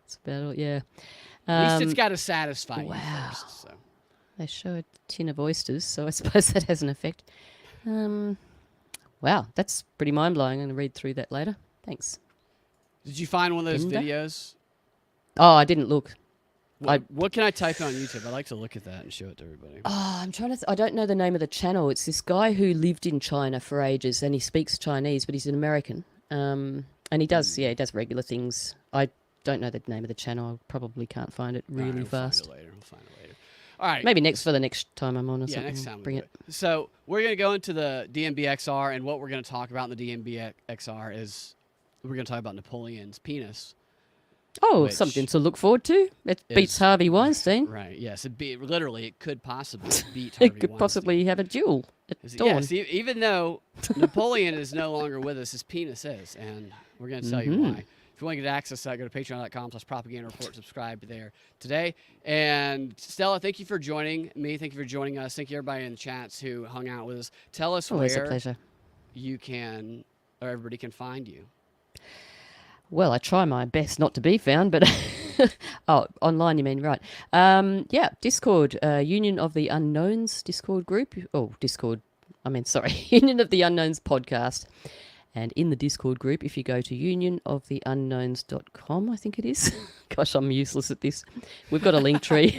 Speaker 2: It's about all, yeah.
Speaker 1: At least it's got to satisfy you first. So.
Speaker 2: They show a tin of oysters, so I suppose that has an effect. Wow, that's pretty mind-blowing. I'm going to read through that later. Thanks.
Speaker 1: Did you find one of those videos?
Speaker 2: Oh, I didn't look.
Speaker 1: What can I type on YouTube? I like to look at that and show it to everybody.
Speaker 2: Oh, I'm trying to. I don't know the name of the channel. It's this guy who lived in China for ages, and he speaks Chinese, but he's an American. And he does, he does regular things. I don't know the name of the channel. I probably can't find it really fast.
Speaker 1: We'll find it later. All right.
Speaker 2: Maybe for the next time I'm on or something.
Speaker 1: Next time.
Speaker 2: Bring it.
Speaker 1: So we're going to go into the DMB-XR, and what we're going to talk about in the DMB-XR is we're going to talk about Napoleon's penis.
Speaker 2: Oh, something to look forward to. It beats Harvey Weinstein.
Speaker 1: Right, yes. It could possibly beat Harvey
Speaker 2: It could
Speaker 1: Weinstein.
Speaker 2: possibly have a duel at dawn.
Speaker 1: Yes, even though Napoleon is no longer with us, his penis is, and we're going to tell you why. If you want to get access to that, go to patreon.com/propaganda report. Subscribe there today. And Stella, thank you for joining me. Thank you for joining us. Thank you, everybody in the chats who hung out with us. Tell us
Speaker 2: Always a
Speaker 1: where
Speaker 2: pleasure.
Speaker 1: you can, or everybody can find you.
Speaker 2: Well, I try my best not to be found, but oh, online you mean, right. Yeah, Discord, Union of the Unknowns Discord group. Oh, Union of the Unknowns podcast. And in the Discord group, if you go to unionoftheunknowns.com, I think it is. Gosh, I'm useless at this. We've got a link tree.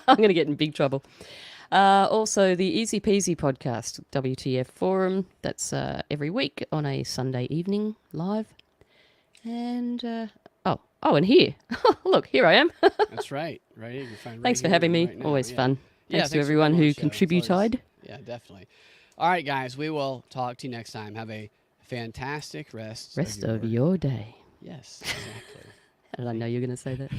Speaker 2: I'm going to get in big trouble. Also, the Easy Peasy podcast, WTF Forum. That's every week on a Sunday evening live. And, and here. Look, here I am.
Speaker 1: That's right. Right here.
Speaker 2: Thanks for having me.
Speaker 1: Right
Speaker 2: Always fun.
Speaker 1: Thanks
Speaker 2: to everyone who contributed.
Speaker 1: Yeah, definitely. All right, guys. We will talk to you next time. Have a fantastic rest
Speaker 2: of your day.
Speaker 1: Yes, exactly.
Speaker 2: How did I know you were going to say that?